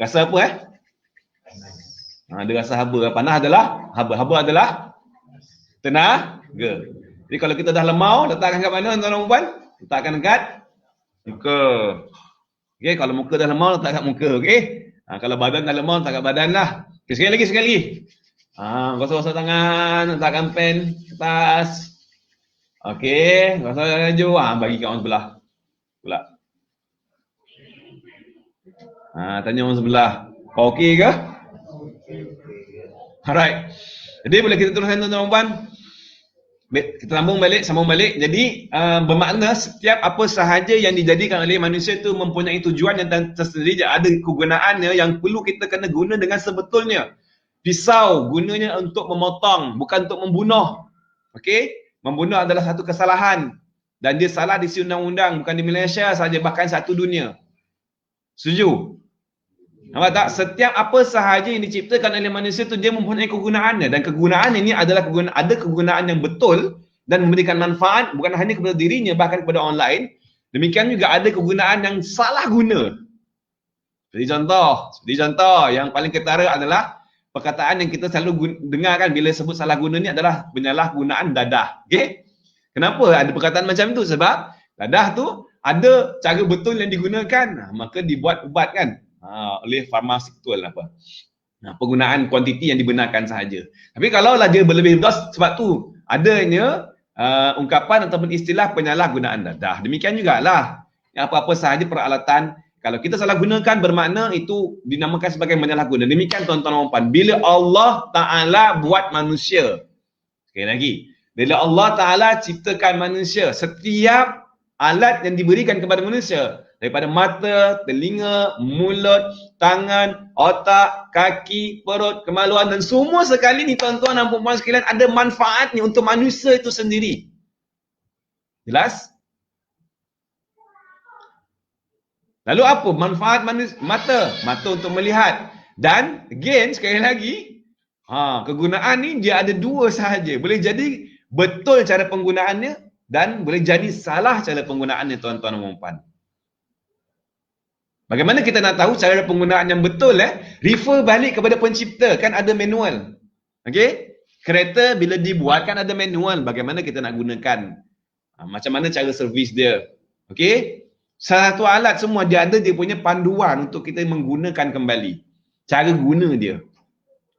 rasa apa ada rasa haba. Panas adalah haba. Haba adalah tenaga. Jadi kalau kita dah lemau, letakkan kat mana tuan-tuan dan puan? Letakkan dekat muka. Okey, kalau muka dah lemau, letak kat muka, okey? Kalau badan dah lemau, letak kat badan lah. Okay, sekali lagi. Gosok-gosok tangan, letakkan pen atas. Okey, gosok laju. Bagi kat orang sebelah pula. Tanya orang sebelah. Kau okey ke? Alright. Jadi boleh kita teruskan tuan-tuan dan puan. Kita sambung balik. Jadi bermakna setiap apa sahaja yang dijadikan oleh manusia itu mempunyai tujuan yang tersendiri, ada kegunaannya yang perlu kita kena guna dengan sebetulnya. Pisau gunanya untuk memotong, bukan untuk membunuh. Okey? Membunuh adalah satu kesalahan dan dia salah di sisi undang-undang, bukan di Malaysia saja, bahkan satu dunia. Setuju? Nampak tak? Setiap apa sahaja yang diciptakan oleh manusia itu dia mempunyai kegunaannya, dan kegunaan ini adalah ada kegunaan yang betul dan memberikan manfaat bukan hanya kepada dirinya, bahkan kepada orang lain. Demikian juga ada kegunaan yang salah guna. Seperti contoh yang paling ketara adalah perkataan yang kita selalu dengarkan bila sebut salah guna ni adalah penyalahgunaan dadah. Okey? Kenapa ada perkataan macam tu? Sebab dadah tu ada cara betul yang digunakan, maka dibuat ubat kan oleh farmasikal apa. Penggunaan kuantiti yang dibenarkan sahaja. Tapi kalaulah dia berlebih dos, sebab tu adanya ungkapan ataupun istilah penyalahgunaan dadah. Demikian jugalah apa-apa sahaja peralatan, kalau kita salah gunakan bermakna itu dinamakan sebagai menyalahguna. Demikian tuan-tuan dan puan, bila Allah Ta'ala buat manusia, sekali lagi, bila Allah Ta'ala ciptakan manusia, setiap alat yang diberikan kepada manusia, daripada mata, telinga, mulut, tangan, otak, kaki, perut, kemaluan dan semua sekali ni tuan-tuan dan puan-puan sekalian ada manfaatnya untuk manusia itu sendiri. Jelas? Lalu apa manfaat mata? Mata untuk melihat. Dan again sekali lagi, kegunaan ni dia ada dua sahaja. Boleh jadi betul cara penggunaannya dan boleh jadi salah cara penggunaannya tuan-tuan dan puan. Bagaimana kita nak tahu cara penggunaan yang betul? Refer balik kepada pencipta, kan ada manual. Okey? Kereta bila dibuat kan ada manual bagaimana kita nak gunakan. Macam mana cara servis dia. Okey? Salah satu alat semua dia ada dia punya panduan untuk kita menggunakan kembali. Cara guna dia.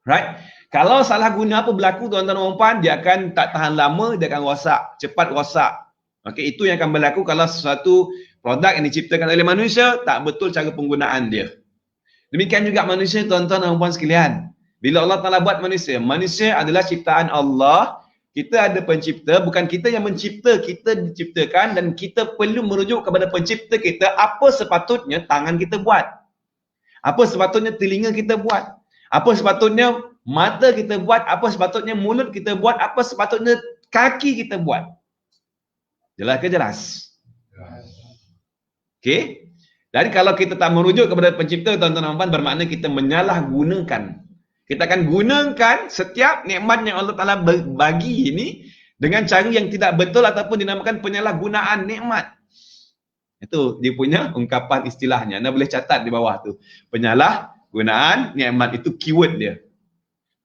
Right? Kalau salah guna apa berlaku tuan-tuan dan puan, dia akan tak tahan lama, dia akan rosak, cepat rosak. Okey, itu yang akan berlaku kalau sesuatu produk yang diciptakan oleh manusia tak betul cara penggunaan dia. Demikian juga manusia tuan-tuan dan puan sekalian. Bila Allah Ta'ala buat manusia, manusia adalah ciptaan Allah. Kita ada pencipta, bukan kita yang mencipta, kita diciptakan dan kita perlu merujuk kepada pencipta kita. Apa sepatutnya tangan kita buat? Apa sepatutnya telinga kita buat? Apa sepatutnya mata kita buat? Apa sepatutnya mulut kita buat? Apa sepatutnya kaki kita buat? Jelas ke jelas? Okey? Dan kalau kita tak merujuk kepada pencipta tuan-tuan dan puan, bermakna kita menyalahgunakan. Kita akan gunakan setiap nikmat yang Allah Ta'ala bagi ini dengan cara yang tidak betul ataupun dinamakan penyalahgunaan nikmat. Itu dia punya ungkapan istilahnya. Anda boleh catat di bawah tu. Penyalahgunaan nikmat, itu keyword dia.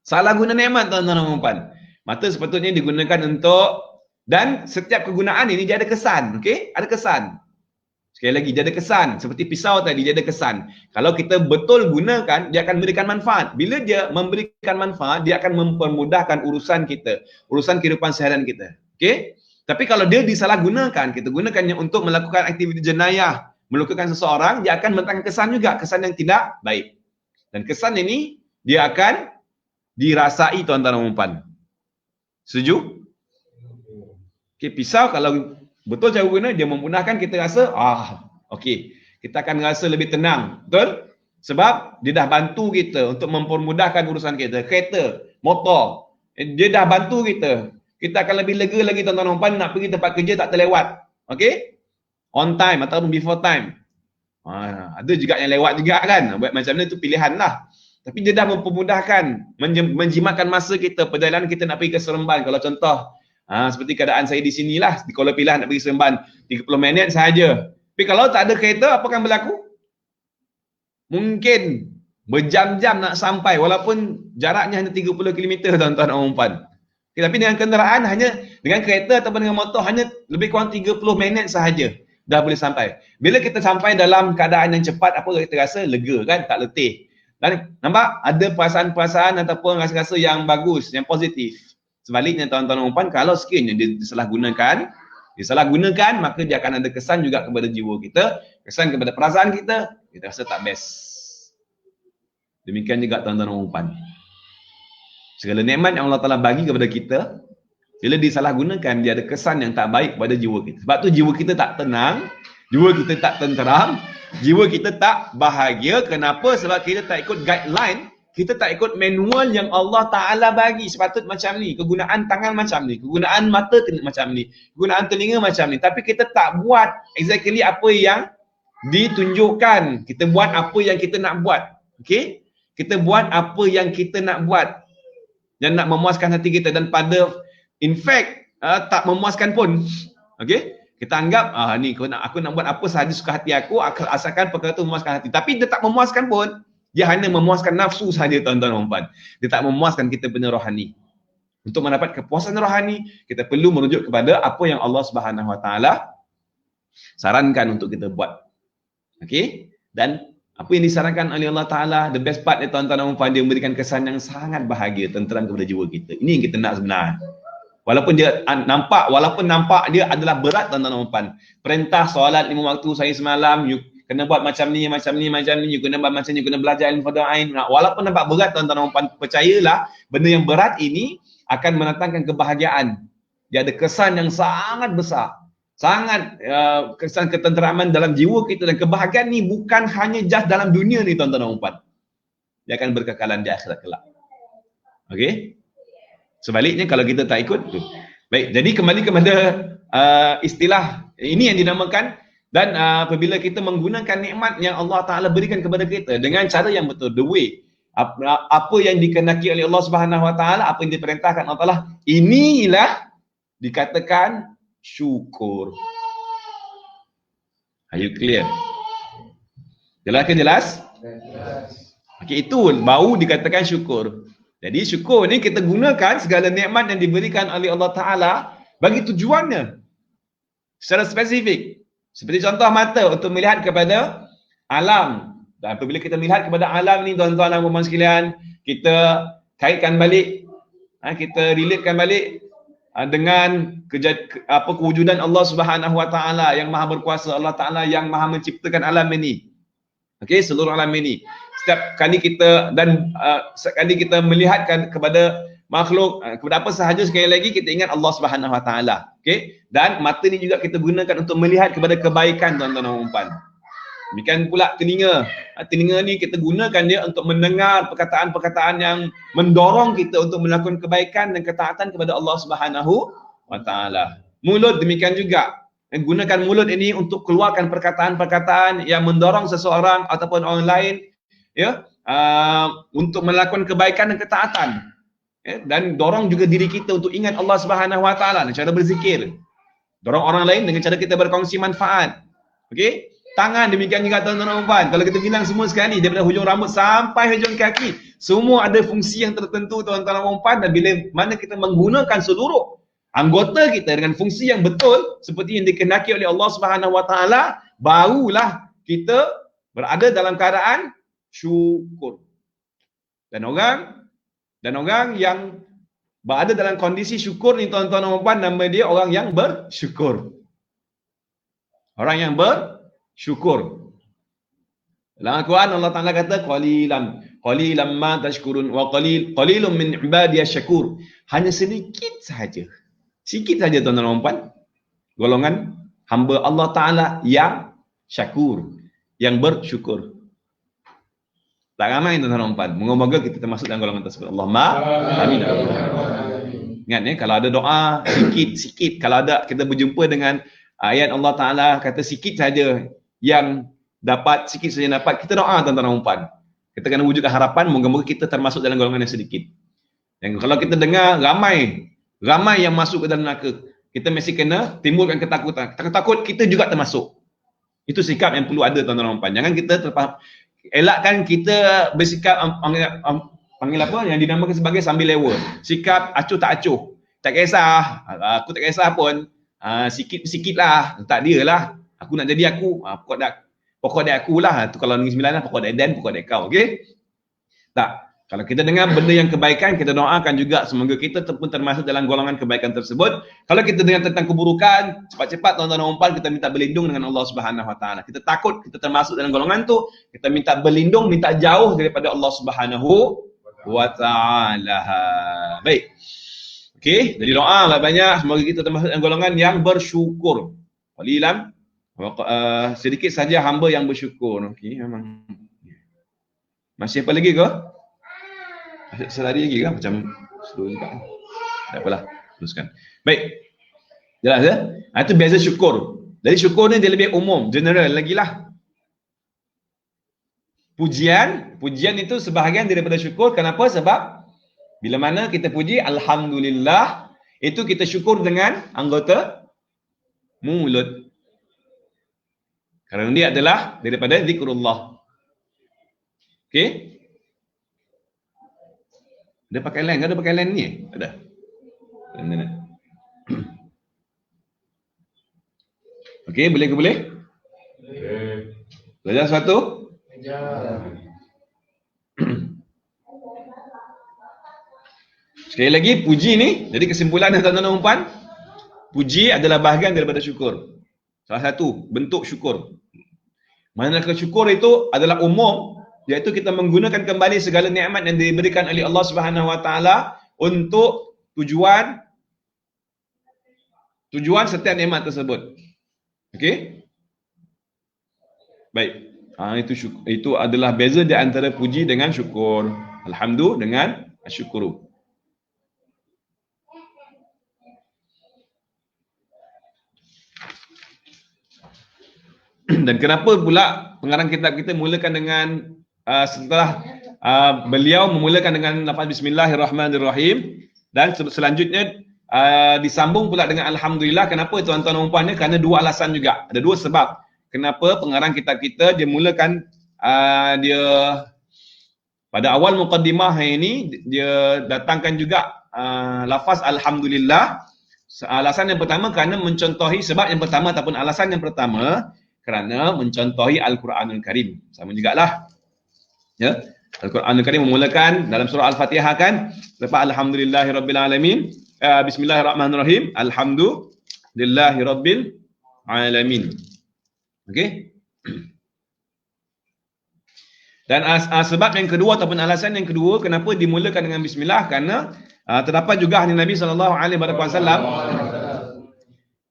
Salah guna nikmat tuan-tuan dan puan. Mata sepatutnya digunakan untuk Dan setiap kegunaan ini dia ada kesan, okey? Ada kesan. Sekali lagi, dia ada kesan. Seperti pisau tadi, dia ada kesan. Kalau kita betul gunakan, dia akan memberikan manfaat. Bila dia memberikan manfaat, dia akan mempermudahkan urusan kita, urusan kehidupan seharian kita. Okey? Tapi kalau dia disalahgunakan, kita gunakannya untuk melakukan aktiviti jenayah, melukakan seseorang, dia akan mendatangkan kesan juga, kesan yang tidak baik. Dan kesan ini, dia akan dirasai tuan-tuan dan puan. Setuju? Okay, pisau kalau betul cara guna, dia memudahkan kita rasa, okey, kita akan rasa lebih tenang. Betul? Sebab dia dah bantu kita untuk mempermudahkan urusan kita. Kereta, motor, dia dah bantu kita. Kita akan lebih lega lagi tuan-tuan dan puan nak pergi tempat kerja tak terlewat. Okey? On time ataupun before time. Ada juga yang lewat juga kan. Buat macam ni tu pilihan lah. Tapi dia dah mempermudahkan, menjimatkan masa kita, perjalanan kita nak pergi ke Seremban. Kalau contoh, seperti keadaan saya di sinilah, di Kuala Pilah nak pergi Seremban, 30 minit sahaja. Tapi kalau tak ada kereta, apa akan berlaku? Mungkin berjam-jam nak sampai, walaupun jaraknya hanya 30 km tuan-tuan dan puan. Okay, tapi dengan kenderaan hanya, dengan kereta ataupun dengan motor hanya lebih kurang 30 minit sahaja dah boleh sampai. Bila kita sampai dalam keadaan yang cepat, apa kita rasa? Lega kan? Tak letih. Dan nampak? Ada perasaan-perasaan ataupun rasa-rasa yang bagus, yang positif. Sebaliknya tuan-tuan dan puan, kalau sekiranya dia disalahgunakan, maka dia akan ada kesan juga kepada jiwa kita, kesan kepada perasaan kita rasa tak best. Demikian juga tuan-tuan dan puan. Segala nikmat yang Allah Ta'ala bagi kepada kita, bila disalahgunakan, dia ada kesan yang tak baik pada jiwa kita. Sebab tu jiwa kita tak tenang, jiwa kita tak tenteram, jiwa kita tak bahagia. Kenapa? Sebab kita tak ikut guideline, kita tak ikut manual yang Allah Ta'ala bagi. Sepatut macam ni, kegunaan tangan macam ni, kegunaan mata macam ni, kegunaan telinga macam ni. Tapi kita tak buat exactly apa yang ditunjukkan. Kita buat apa yang kita nak buat. Okay? Kita buat apa yang kita nak buat dan nak memuaskan hati kita, dan pada in fact tak memuaskan pun. Okey, kita anggap ni aku nak buat apa sahaja suka hati aku, asalkan perkara itu memuaskan hati. Tapi dia tak memuaskan pun, dia hanya memuaskan nafsu sahaja tuan-tuan dan puan. Dia tak memuaskan kita punya rohani. Untuk mendapat kepuasan rohani, kita perlu merujuk kepada apa yang Allah Subhanahu Wa Taala sarankan untuk kita buat. Okey, dan apa yang disarankan oleh Allah Ta'ala, the best part dia tuan-tuan dan puan, dia memberikan kesan yang sangat bahagia, tenteram kepada jiwa kita. Ini yang kita nak sebenarnya. Walaupun nampak dia adalah berat tuan-tuan dan puan. Perintah solat 5 waktu saya semalam, you kena buat macam ni, you kena buat macam ni, you kena belajar ilmu fardhu ain. Walaupun nampak berat tuan-tuan dan puan, percayalah benda yang berat ini akan mendatangkan kebahagiaan. Dia ada kesan yang sangat besar. Sangat kesan ketenteraman dalam jiwa kita, dan kebahagiaan ni bukan hanya just dalam dunia ni tuan-tuan dan puan. Dia akan berkekalan di akhirat kelak. Okey? Sebaliknya kalau kita tak ikut tu. Baik, jadi kembali kepada istilah ini yang dinamakan, dan apabila kita menggunakan nikmat yang Allah Taala berikan kepada kita dengan cara yang betul, the way, apa yang dikehendaki oleh Allah Subhanahu Wa Taala, apa yang diperintahkan Allah Taala, inilah dikatakan syukur. Are you clear? Jelas ke jelas? Jelas. Okey, itu baru dikatakan syukur. Jadi syukur ni kita gunakan segala nikmat yang diberikan oleh Allah Ta'ala bagi tujuannya secara spesifik. Seperti contoh mata untuk melihat kepada alam. Dan apabila kita melihat kepada alam ni tuan-tuan dan puan sekalian, kita kaitkan balik, kita relatekan balik dengan kewujudan Allah Subhanahu Wa Taala yang Maha Berkuasa, Allah Taala yang Maha menciptakan alam ini. Okey, seluruh alam ini. Setiap kali kita melihatkan kepada makhluk, kepada apa sahaja, sekali lagi kita ingat Allah Subhanahu Wa Taala. Okey, dan mata ni juga kita gunakan untuk melihat kepada kebaikan tuan-tuan dan puan. Demikian pula telinga. Telinga ni kita gunakan dia untuk mendengar perkataan-perkataan yang mendorong kita untuk melakukan kebaikan dan ketaatan kepada Allah Subhanahu Wa Taala. Mulut demikian juga. Gunakan mulut ini untuk keluarkan perkataan-perkataan yang mendorong seseorang ataupun orang lain, ya, untuk melakukan kebaikan dan ketaatan. Dan dorong juga diri kita untuk ingat Allah Subhanahu Wa Taala dengan cara berzikir. Dorong orang lain dengan cara kita berkongsi manfaat. Okey? Tangan demikian juga tuan-tuan dan puan. Kalau kita bilang semua sekali daripada hujung rambut sampai hujung kaki, semua ada fungsi yang tertentu tuan-tuan dan puan, dan bila mana kita menggunakan seluruh anggota kita dengan fungsi yang betul seperti yang dikehendaki oleh Allah Subhanahu Wa Taala, barulah kita berada dalam keadaan syukur. Dan orang yang berada dalam kondisi syukur ni tuan-tuan dan puan, nama dia orang yang bersyukur. Orang yang bersyukur. Dalam Al-Quran Allah Ta'ala kata qalilan ma tashkurun wa qalilun min ibadiyas syakur. Hanya sedikit sahaja. Sikit saja tuan-tuan dan puan, golongan hamba Allah Ta'ala yang syakur, yang bersyukur. Tak ramai tuan-tuan dan puan. Moga-moga kita termasuk dalam golongan tersebut. Allahumma amin. Ingat ya, kalau ada doa sikit-sikit, kalau ada kita berjumpa dengan ayat Allah Ta'ala kata sikit saja yang dapat, sikit saja yang dapat, kita doa tuan-tuan dan puan. Kita kena wujudkan harapan, moga-moga kita termasuk dalam golongan yang sedikit. Yang kalau kita dengar ramai yang masuk ke dalam neraka, kita mesti kena timbulkan ketakutan. Takut kita juga termasuk. Itu sikap yang perlu ada tuan-tuan dan puan. Jangan kita elakkan kita bersikap panggil apa yang dinamakan sebagai sambil lewa. Sikap acuh tak acuh. Tak kisah, aku tak kisah pun. Sikit-sikit lah, tak dia lah. Aku nak jadi aku, pokok dia aku lah. Tu kalau Negeri Sembilan lah, pokok dia Dan, pokok dia kau. Okey? Tak. Kalau kita dengar benda yang kebaikan, kita doakan juga semoga kita pun termasuk dalam golongan kebaikan tersebut. Kalau kita dengar tentang keburukan, cepat-cepat tuan-tuan dan puan, kita minta berlindung dengan Allah Subhanahu Wa Taala. Kita takut kita termasuk dalam golongan tu, kita minta berlindung, minta jauh daripada Allah Subhanahu Wa Taala. Baik. Okey, jadi doa lah banyak, semoga kita termasuk dalam golongan yang bersyukur. Qalilan sedikit saja hamba yang bersyukur. Okey, memang. Masih apa lagi ke? Selari lagi kan macam slow juga. Tak apalah, teruskan. Baik. Jelas ya? Itu biasa syukur. Jadi syukur ni dia lebih umum, general lagi lah. Pujian itu sebahagian daripada syukur. Kenapa? Sebab bila mana kita puji alhamdulillah, itu kita syukur dengan anggota mulut. Kerana dia adalah daripada zikrullah. Okey? Dia pakai line, ada pakai line ni? Ada. Okey, boleh ke boleh? Boleh. Belajar sesuatu? Belajar. Sekali lagi, puji ni, jadi kesimpulan tuan-tuan dan puan, puji adalah bahagian daripada syukur. Salah satu bentuk syukur. Manakala syukur itu adalah umum, iaitu kita menggunakan kembali segala nikmat yang diberikan oleh Allah Subhanahu Wa Taala untuk tujuan setiap nikmat tersebut. Okey? Baik. Itu adalah beza di antara puji dengan syukur. Alhamdulillah dengan asyukuru. Dan kenapa pula pengarang kitab kita mulakan dengan setelah beliau memulakan dengan lafaz Bismillahirrahmanirrahim dan selanjutnya disambung pula dengan Alhamdulillah. Kenapa tuan-tuan dan puan? Kerana dua alasan juga. Ada dua sebab kenapa pengarang kitab kita dia mulakan dia pada awal muqaddimah ini dia datangkan juga lafaz Alhamdulillah. Alasan yang pertama kerana mencontohi, sebab yang pertama ataupun alasan yang pertama kerana mencontohi Al-Quranul Karim. Sama jugalah. Ya, Al-Quranul Karim memulakan dalam surah Al-Fatihah kan, lepas Alhamdulillahirabbil alamin, Bismillahirrahmanirrahim, Alhamdulillahirabbil alamin. Okey. Dan sebab yang kedua ataupun alasan yang kedua kenapa dimulakan dengan bismillah, kerana terdapat juga hadis Nabi SAW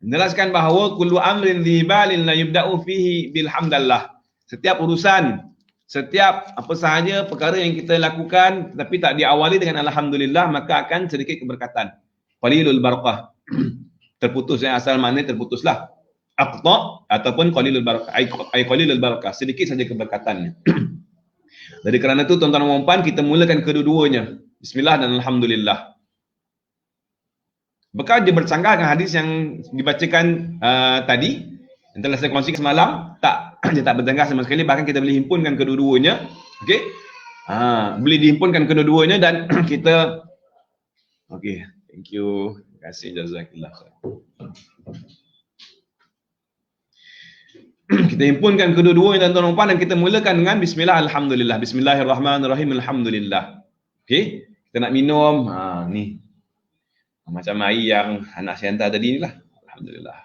menjelaskan bahawa kullu amrin dhibalin la yubda'u fihi bilhamdallah. Setiap urusan, setiap apa sahaja perkara yang kita lakukan tapi tak diawali dengan alhamdulillah, maka akan sedikit keberkatan. Qalilul barakah. Terputus, asal makna terputuslah. Aqta ataupun qalilul barakah. Ai qalilul barakah, sedikit saja keberkatannya. Jadi kerana itu tuan-tuan dan puan, kita mulakan kedua-duanya, bismillah dan alhamdulillah. Bekal dia bercanggah dengan hadis yang dibacakan tadi yang telah saya kongsikan semalam, dia tak bercanggah sama sekali, bahkan kita boleh himpunkan kedua-duanya. Okey, boleh dihimpunkan kedua-duanya dan kita, okey, thank you. kasih, jazakallah khair. Kita himpunkan kedua-duanya tuan-tuan dan puan dan kita mulakan dengan bismillah, alhamdulillah. Bismillahirrahmanirrahim, alhamdulillah. Okey, kita nak minum, ni. Macam air yang anak saya hantar tadi ni lah. Alhamdulillah.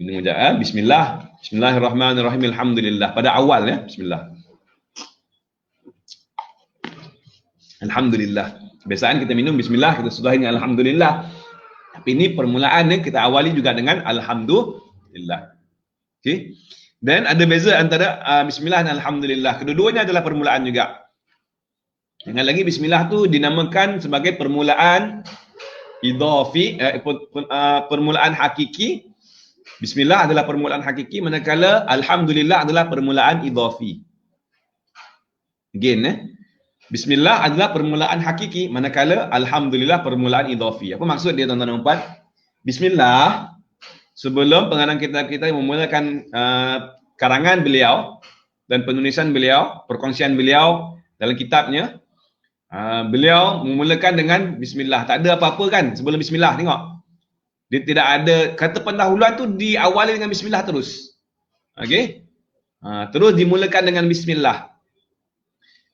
Minum sekejap, bismillah. Bismillahirrahmanirrahim, alhamdulillah. Pada awal ya, bismillah. Alhamdulillah. Kebiasaan kita minum bismillah, kita sudahi dengan alhamdulillah. Tapi ini permulaan ni kita awali juga dengan alhamdulillah. Okey. Dan ada beza antara bismillah dan alhamdulillah. Kedua-duanya adalah permulaan juga. Dengan lagi bismillah tu dinamakan sebagai permulaan idhafi, permulaan hakiki. Bismillah adalah permulaan hakiki, manakala alhamdulillah adalah permulaan idhafi. Again Bismillah adalah permulaan hakiki, manakala alhamdulillah permulaan idhafi. Apa maksud dia tuan-tuan dan puan? Bismillah, sebelum pengarang kita memulakan karangan beliau dan penulisan beliau, perkongsian beliau dalam kitabnya, beliau memulakan dengan bismillah. Tak ada apa-apa kan sebelum bismillah, tengok. Dia tidak ada, kata pendahuluan tu diawali dengan bismillah terus. Okey? Terus dimulakan dengan bismillah.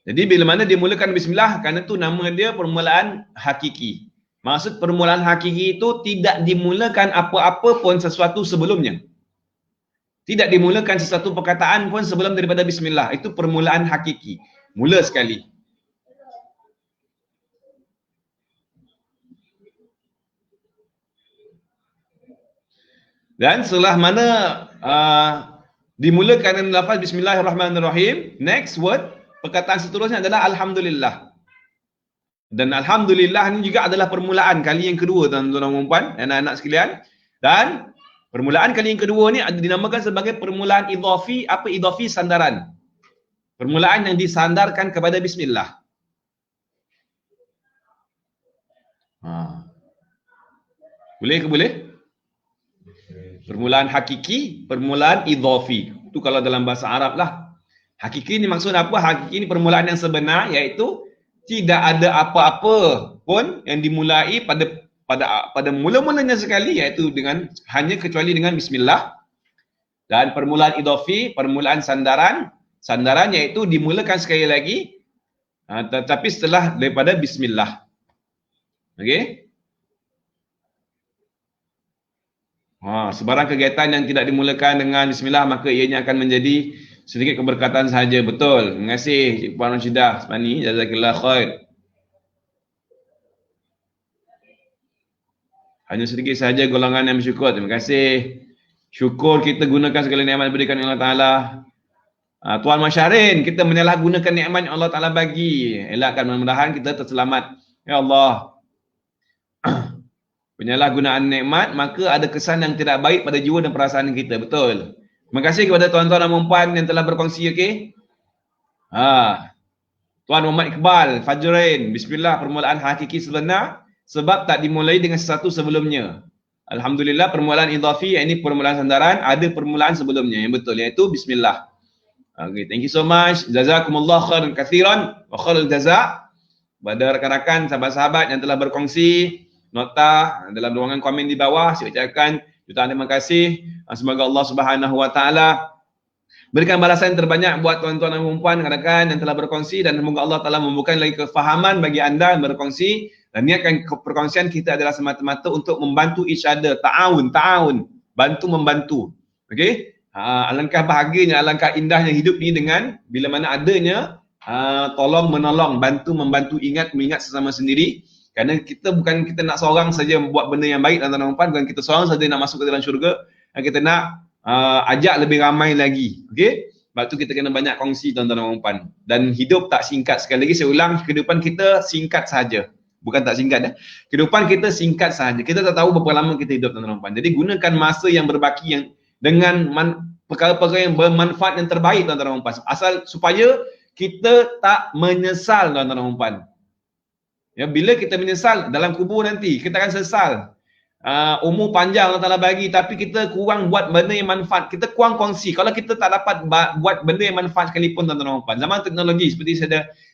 Jadi bila mana dimulakan bismillah, kerana tu nama dia permulaan hakiki. Maksud permulaan hakiki itu tidak dimulakan apa-apa pun sesuatu sebelumnya. Tidak dimulakan sesuatu perkataan pun sebelum daripada bismillah. Itu permulaan hakiki. Mula sekali. Dan setelah mana dimulakan dengan lafaz bismillahirrahmanirrahim, next word, perkataan seterusnya adalah alhamdulillah. Dan alhamdulillah ni juga adalah permulaan kali yang kedua tuan-tuan dan puan, anak-anak sekalian. Dan permulaan kali yang kedua ni dinamakan sebagai permulaan idhafi. Apa idhafi? Sandaran. Permulaan yang disandarkan kepada bismillah. Boleh ke boleh? Permulaan hakiki, permulaan idhafi. Itu kalau dalam bahasa Arab lah. Hakiki ni maksud apa? Hakiki ni permulaan yang sebenar, iaitu tidak ada apa-apa pun yang dimulai pada mula-mulanya sekali, iaitu dengan hanya kecuali dengan bismillah. Dan permulaan idhafi, permulaan sandaran iaitu dimulakan sekali lagi tetapi setelah daripada bismillah. Okey? Sebarang kegiatan yang tidak dimulakan dengan bismillah, maka ianya akan menjadi sedikit keberkatan sahaja. Betul. Terima kasih Cik Puan Rashidah Semani. Jazakallah khair. Hanya sedikit sahaja golongan yang bersyukur. Terima kasih. Syukur kita gunakan segala nikmat diberikan oleh Allah Ta'ala. Tuan Masyarin, kita menyalahgunakan nikmat yang Allah Ta'ala bagi. Elakkan, mudah-mudahan kita terselamat. Ya Allah. Penyalahgunaan nikmat, maka ada kesan yang tidak baik pada jiwa dan perasaan kita. Betul. Terima kasih kepada tuan-tuan dan puan yang telah berkongsi, okey. Tuan Muhammad Iqbal, Fajrain, bismillah permulaan hakiki sebenar sebab tak dimulai dengan sesuatu sebelumnya. Alhamdulillah permulaan idhafi, ini permulaan sandaran, ada permulaan sebelumnya yang betul, iaitu bismillah. Okay, thank you so much. Jazakumullah khairan katsiran wa khairul jazak. Kepada rakan-rakan, sahabat-sahabat yang telah berkongsi nota dalam ruangan komen di bawah, saya ucapkan jutaan terima kasih. Semoga Allah Subhanahu Wa Taala berikan balasan terbanyak buat tuan-tuan dan puan rakan-rakan yang telah berkongsi, dan semoga Allah Taala membukakan lagi kefahaman bagi anda yang berkongsi. Dan niatkan perkongsian kita adalah semata-mata untuk membantu each other, ta'awun, bantu membantu. Okey? Alangkah bahagianya, alangkah indahnya hidup ni dengan bila mana adanya tolong menolong, bantu membantu, ingat mengingat sesama sendiri. Kerana kita nak seorang saja buat benda yang baik dan tuan-tuan, bukan kita seorang saja nak masuk ke dalam syurga, dan kita nak ajak lebih ramai lagi. Okey? Sebab tu kita kena banyak kongsi tuan-tuan dan puan. Dan hidup tak singkat. Sekali lagi saya ulang, kehidupan kita singkat sahaja. Bukan tak singkat Kehidupan kita singkat sahaja. Kita tak tahu berapa lama kita hidup tuan-tuan dan puan. Jadi gunakan masa yang berbaki yang dengan perkara-perkara yang bermanfaat yang terbaik tuan-tuan dan puan. Asal supaya kita tak menyesal tuan-tuan dan puan. Ya, bila kita menyesal dalam kubur nanti, kita akan sesal. umur panjang Allah Ta'ala bagi, tapi kita kurang buat benda yang manfaat, kita kurang kongsi. Kalau kita tak dapat buat benda yang manfaat sekalipun, tuan-tuan dan puan, zaman teknologi seperti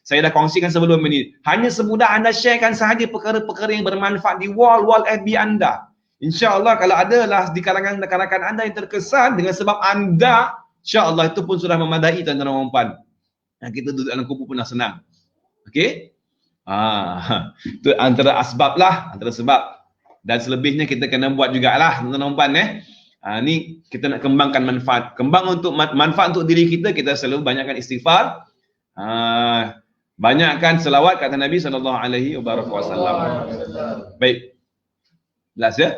saya dah kongsikan sebelum ini, hanya semudah anda sharekan sahaja perkara-perkara yang bermanfaat di wall FB anda. InsyaAllah kalau adalah di kalangan rakan-rakan anda yang terkesan dengan sebab anda, InsyaAllah itu pun sudah memadai, tuan-tuan dan puan. Kita duduk dalam kubu pun dah senang. Okey? Itu antara asbab lah, antara sebab. Dan selebihnya kita kena buat jugalah, tuan-tuan dan puan. Ni kita nak kembangkan manfaat. Kembang untuk manfaat untuk diri kita, kita selalu banyakkan istighfar. Banyakkan selawat kata Nabi SAW. Baik. Jelas ya?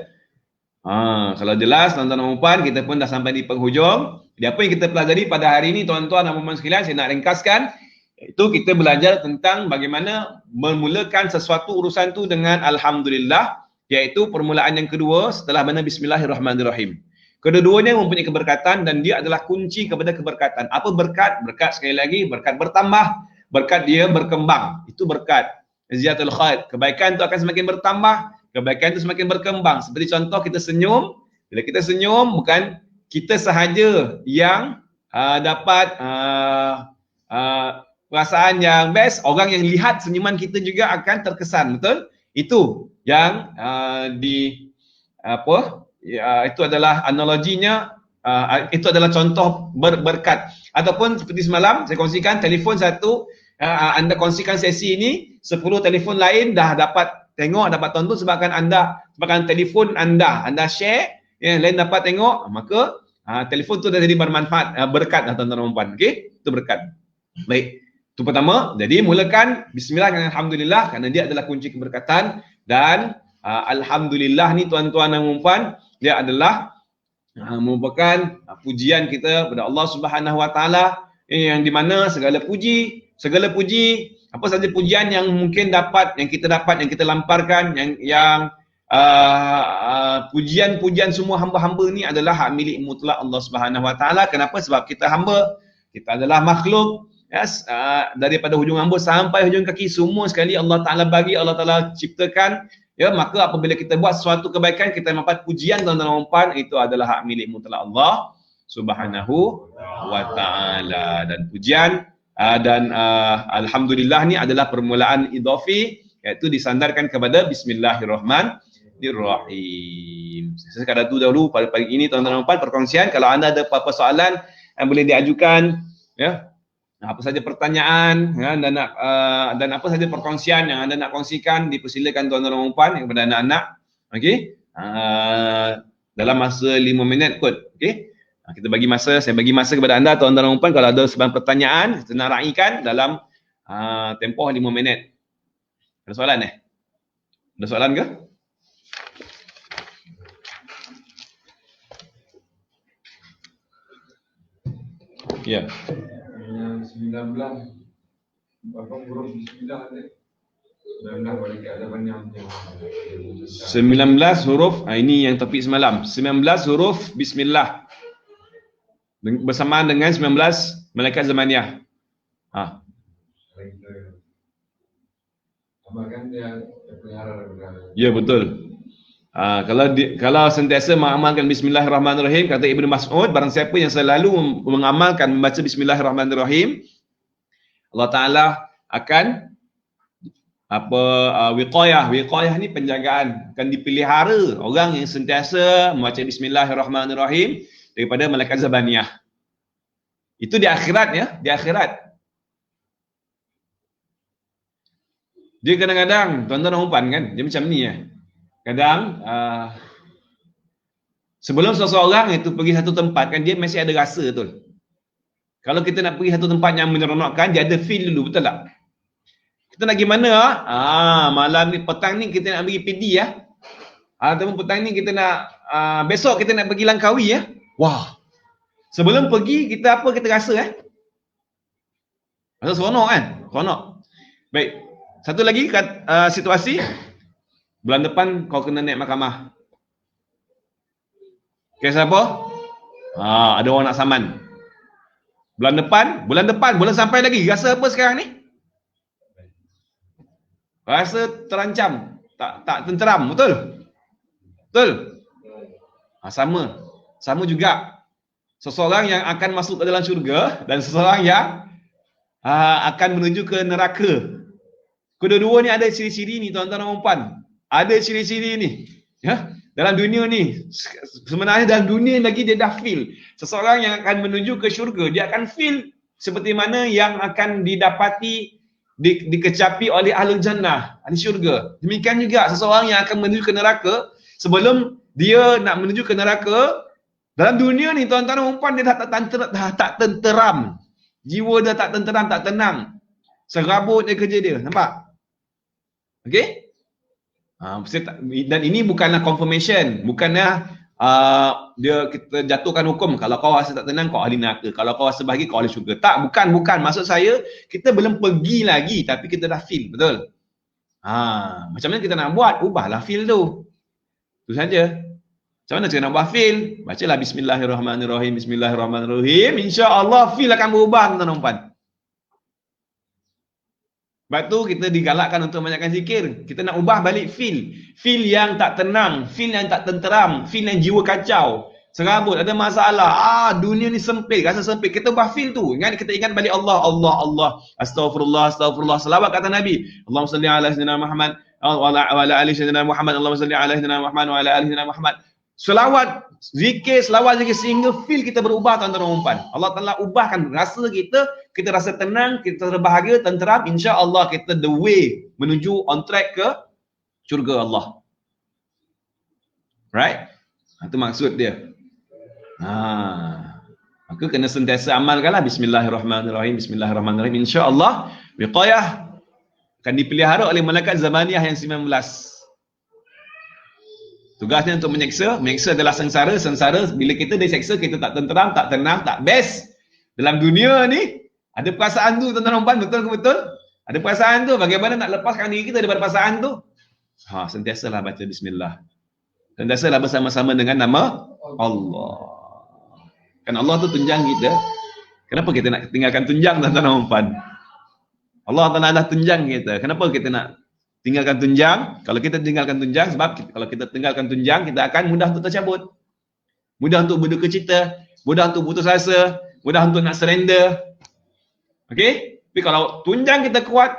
Kalau jelas, tuan-tuan dan puan, kita pun dah sampai di penghujung. Jadi apa yang kita pelajari pada hari ini, tuan-tuan dan puan sekalian, saya nak ringkaskan. Itu kita belajar tentang bagaimana memulakan sesuatu urusan tu dengan Alhamdulillah, iaitu permulaan yang kedua setelah mana Bismillahirrahmanirrahim. Kedua-duanya mempunyai keberkatan dan dia adalah kunci kepada keberkatan. Apa berkat? Berkat sekali lagi, berkat bertambah, berkat dia berkembang. Itu berkat. Ziyatul khair. Kebaikan itu akan semakin bertambah, kebaikan itu semakin berkembang. Seperti contoh kita senyum, bila kita senyum bukan kita sahaja yang dapat perasaan yang best, orang yang lihat senyuman kita juga akan terkesan, betul? Itu yang itu adalah analoginya, itu adalah contoh berkat. Ataupun seperti semalam saya kongsikan telefon satu, anda kongsikan sesi ini, 10 telefon lain dah dapat tengok, dapat tonton sebabkan telefon anda share, yang lain dapat tengok, maka telefon tu dah jadi bermanfaat, berkat, tuan-tuan dan puan. Okey, itu berkat. Baik, itu pertama. Jadi mulakan bismillah dengan alhamdulillah kerana dia adalah kunci keberkatan. Dan alhamdulillah ni tuan-tuan dan puan, dia adalah merupakan pujian kita kepada Allah Subhanahu Wa Taala, yang di mana segala puji, apa saja pujian yang mungkin yang kita lamparkan, yang pujian semua hamba-hamba ni adalah hak milik mutlak Allah Subhanahu Wa Taala. Kenapa? Sebab kita hamba, kita adalah makhluk. Yes, daripada hujung rambut sampai hujung kaki semua sekali Allah Ta'ala bagi, Allah Ta'ala ciptakan. Ya, maka apabila kita buat suatu kebaikan, kita dapat pujian, tuan-tuan dan puan, itu adalah hak milik mutlak Allah Subhanahu Wa Ta'ala. Dan pujian dan alhamdulillah ni adalah permulaan idhafi, iaitu disandarkan kepada Bismillahirrahmanirrahim. Saya sekadar tu dahulu pada pagi ini, tuan-tuan dan puan, perkongsian. Kalau anda ada apa-apa soalan yang boleh diajukan, ya, apa saja pertanyaan, ya, dan apa saja perkongsian yang anda nak kongsikan, dipersilakan tuan-tuan dan puan kepada anak-anak. Okey, dalam masa 5 minit kot. Okey, saya bagi masa kepada anda tuan-tuan dan puan. Kalau ada sebarang pertanyaan, kita nak raikan dalam tempoh 5 minit. Ada soalan Ada soalan ke? Ya. 19 Bapak huruf bismillah ada 19 balik ada banyak 19 huruf, ini yang topik semalam. 19 huruf bismillah bersamaan dengan 19 malaikat zamaniyah. Apa kan dia pelihara. Ya, betul. Kalau sentiasa mengamalkan bismillahirrahmanirrahim, kata Ibnu Mas'ud, barang siapa yang selalu mengamalkan membaca bismillahirrahmanirrahim, Allah Ta'ala akan wiqayah ni penjagaan, akan dipelihara orang yang sentiasa membaca bismillahirrahmanirrahim daripada malaikat zabaniyah. Itu di akhirat, ya, di akhirat. Dia kadang-kadang, tuan-tuan dan puan kan, dia macam ni ya. Kadang sebelum seseorang itu pergi satu tempat kan, dia mesti ada rasa betul. Kalau kita nak pergi satu tempat yang menyeronokkan, dia ada feel dulu, betul tak? Kita nak pergi mana? Malam ni, petang ni kita nak pergi PD ya. Ataupun petang ni kita nak besok kita nak pergi Langkawi ya. Wah. Sebelum pergi kita rasa rasa seronok kan? Seronok. Baik. Satu lagi situasi, bulan depan kau kena naik mahkamah. Kes apa? Ada orang nak saman. Bulan depan, bulan sampai lagi. Rasa apa sekarang ni? Rasa terancam, tak tenteram, betul? Betul? Sama juga. Seseorang yang akan masuk ke dalam syurga dan seseorang yang akan menuju ke neraka. Kedua-dua ni ada ciri-ciri ni tuan-tuan dan puan. Ada ciri-ciri ni. Ya, dalam dunia ni, sebenarnya dalam dunia lagi dia dah feel. Seseorang yang akan menuju ke syurga, dia akan feel seperti mana yang akan didapati, dikecapi oleh ahli jannah, ahli syurga. Demikian juga seseorang yang akan menuju ke neraka, sebelum dia nak menuju ke neraka, dalam dunia ni tuan-tuan dan puan, dia dah tak tenteram. Jiwa dia tak tenteram, tak tenang. Serabut dia kerja dia. Nampak? Okey? Dan ini bukanlah confirmation, bukanlah dia kita jatuhkan hukum. Kalau kau rasa tak tenang, kau ahli neraka. Kalau kau rasa bahagia, kau ahli syurga. Tak, bukan. Maksud saya, kita belum pergi lagi, tapi kita dah feel, betul? Macam mana kita nak buat? Ubahlah feel tu. Itu saja. Macam mana kita nak buat feel? Bacalah Bismillahirrahmanirrahim. Bismillahirrahmanirrahim. InsyaAllah feel akan berubah, tuan-tuan dan puan. Sebab tu kita digalakkan untuk banyakkan zikir. Kita nak ubah balik feel. Feel yang tak tenang, feel yang tak tenteram, feel yang jiwa kacau. Serabut, ada masalah. Dunia ni sempit, rasa sempit. Kita ubah feel tu. Kita ingat balik Allah. Astaghfirullah. Selawat kata Nabi. Allahumma salli ala sayyidina Muhammad wa ala ali sayyidina Muhammad. Allahumma salli ala sayyidina Muhammad wa ala ali sayyidina Muhammad. Selawat zikir sehingga feel kita berubah, tuan-tuan dan puan. Allah Taala ubahkan rasa kita rasa tenang, kita berbahagia, tenteram. Insya-Allah kita the way menuju on track ke syurga Allah. Right? Itu maksud dia. Maka kena sentiasa amalkanlah Bismillahirrahmanirrahim. Bismillahirrahmanirrahim. Insya-Allah wiqayah akan dipelihara oleh malaikat zamaniyah yang 19. Tugasnya untuk menyeksa adalah sengsara. Bila kita diseksa, kita tak tenteram, tak tenang, tak best. Dalam dunia ni, ada perasaan tu, tuan-tuan dan puan, betul ke betul? Ada perasaan tu, bagaimana nak lepaskan diri kita daripada perasaan tu? Sentiasalah baca bismillah. Sentiasalah bersama-sama dengan nama Allah. Kan Allah tu tunjang kita. Kenapa kita nak tinggalkan tunjang, tuan-tuan dan puan? Allah Ta'ala dah tunjang kita. Kenapa kita nak tinggalkan tunjang? Kalau kita tinggalkan tunjang, sebab kalau kita tinggalkan tunjang, kita akan mudah untuk tercabut. Mudah untuk berduka cita, mudah untuk putus asa, mudah untuk nak surrender. Okey? Tapi kalau tunjang kita kuat,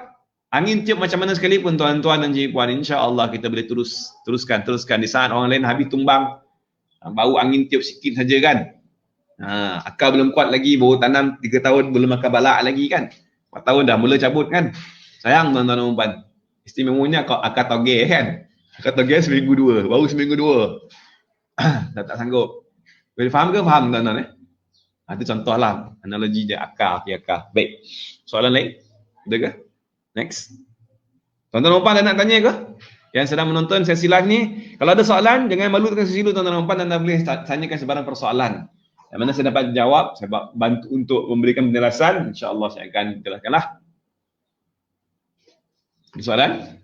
angin tiup macam mana sekalipun tuan-tuan dan puan, insya-Allah kita boleh teruskan. Di saat orang lain habis tumbang, baru angin tiup sikit saja kan. Akal belum kuat lagi, baru tanam 3 tahun belum makan balak lagi kan. 4 tahun dah mula cabut kan. Sayang tuan-tuan dan puan. Istimewanya akal toge kan. Akal toge seminggu 2, baru seminggu 2. Dah tak sanggup. Boleh faham ke? Faham tuan-tuan itu contohlah analogi dia akal. Baik. Soalan lain? Ada ke? Next. Tuan-tuan dan puan nak tanya ke? Yang sedang menonton sesi live ni, kalau ada soalan, jangan malu dengan sesi dulu tuan-tuan dan puan, anda boleh tanyakan sebarang persoalan. Yang mana saya dapat jawab, saya bantu untuk memberikan penjelasan, insya-Allah saya akan jelaskanlah. Soalan?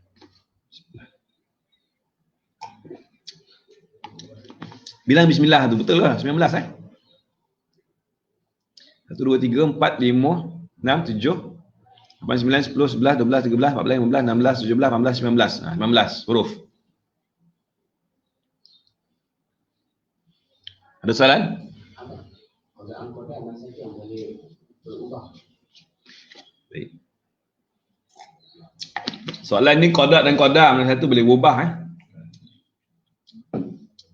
Bilang bismillah tu betul ke? 19 1, 2, 3, 4, 5, 6, 7, 8, 9, 10, 11, 12, 13, 14, 15, 16, 17, 18, 19, 20, huruf. Ada soalan? Baik. Soalan ni qadak dan qada mana satu boleh berubah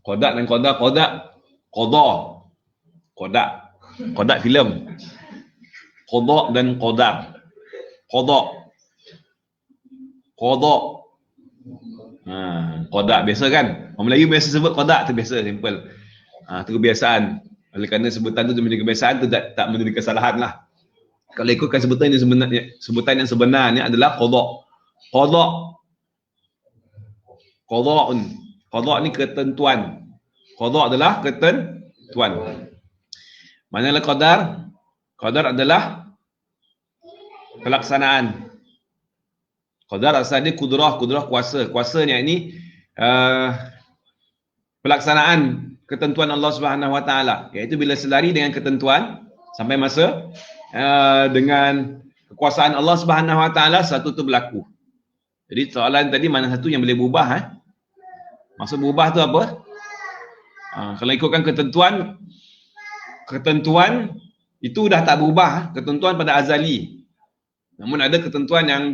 Qadak dan qada, qadak filem. Qadak dan qadar. Qadak. Qadak biasa kan? Orang Melayu biasa sebut qadak tu biasa, simple. Itu kebiasaan. Oleh kerana sebutan tu menjadi kebiasaan tu tak menjadi kesalahan lah. Kalau ikutkan sebutan yang sebenarnya adalah qadak. Qadak ni ketentuan. Qadak adalah ketentuan. Manakala qadar adalah pelaksanaan. Qadar asal dia kudrah kuasa. Kuasanya ini pelaksanaan ketentuan Allah Subhanahu Wa Taala, iaitu bila selari dengan ketentuan sampai masa dengan kekuasaan Allah Subhanahu Wa Taala satu tu berlaku. Jadi soalan tadi mana satu yang boleh berubah Maksud berubah tu apa? Kalau ikutkan ketentuan itu dah tak berubah, ketentuan pada azali. Namun ada ketentuan yang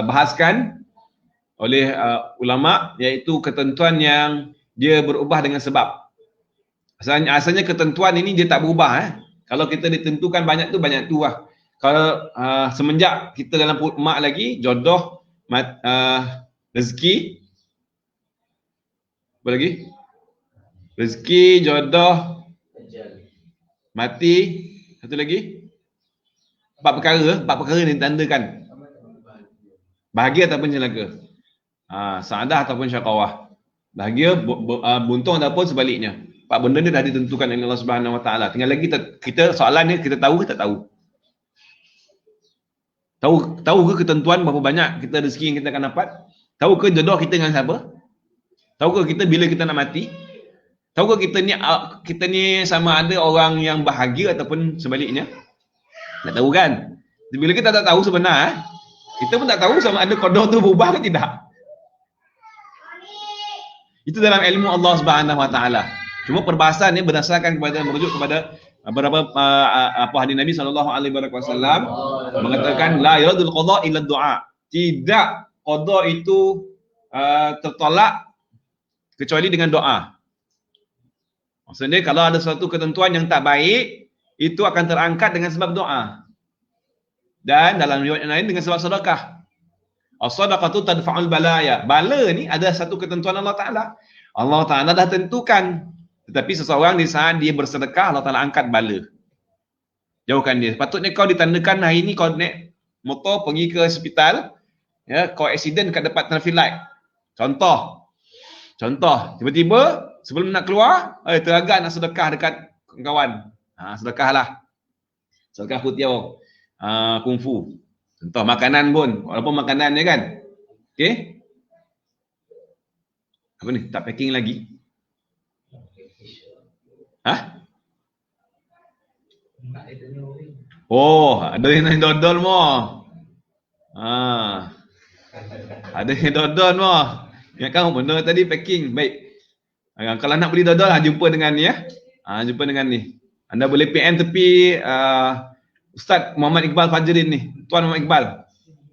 bahaskan oleh ulama, iaitu ketentuan yang dia berubah dengan sebab. Asalnya ketentuan ini dia tak berubah. Kalau kita ditentukan banyak tu lah. Kalau semenjak kita dalam perut mak lagi, jodoh, rezeki, apa lagi? Rezeki, jodoh, mati, satu lagi? Empat perkara ni ditandakan. Bahagia ataupun celaka. Saadah ataupun syaqawah. Bahagia, buntung ataupun sebaliknya. Empat benda ni dah ditentukan oleh Allah Subhanahu Wa Taala. Tinggal lagi kita, soalan ni, kita tahu ke tak tahu? Tahu ke ketentuan berapa banyak kita rezeki yang kita akan dapat? Tahu ke jodoh kita dengan siapa? Tahu ke kita bila kita nak mati? Tahu ke kita ni sama ada orang yang bahagia ataupun sebaliknya? Tak tahu kan? Bila kita tak tahu sebenar, kita pun tak tahu sama ada qada tu berubah ke tidak. Itu dalam ilmu Allah Subhanahu Wa Taala. Cuma perbahasan ni berdasarkan merujuk kepada beberapa hadis Nabi SAW mengatakan la yaradul qada illa du'a. Tidak qada itu tertolak kecuali dengan doa. Maksudnya kalau ada suatu ketentuan yang tak baik, itu akan terangkat dengan sebab doa. Dan dalam riwayat yang lain dengan sebab sedekah. As-sadaqatu tadfa'ul balaya. Bala ni ada satu ketentuan Allah Ta'ala. Allah Ta'ala dah tentukan. Tetapi seseorang di saat dia bersedekah, Allah Ta'ala angkat bala. Jauhkan dia. Patutnya kau ditandakan hari ni kau naik motor pergi ke hospital, kau accident kat depan traffic light. Contoh, tiba-tiba sebelum nak keluar, teragak nak sedekah dekat kawan. Sedekahlah. Sedekah kutiau. Kungfu. Contoh makanan pun, walaupun makanan ni kan. Okey? Apa ni? Tak packing lagi? Oh, ada yang dodol mo. Ada yang dodol mo. Ingatkan benda tadi packing. Baik. Kalau nak beli dodol, jumpa dengan ni jumpa dengan ni. Anda boleh PM tepi Ustaz Muhammad Iqbal Fajrin ni. Tuan Muhammad Iqbal.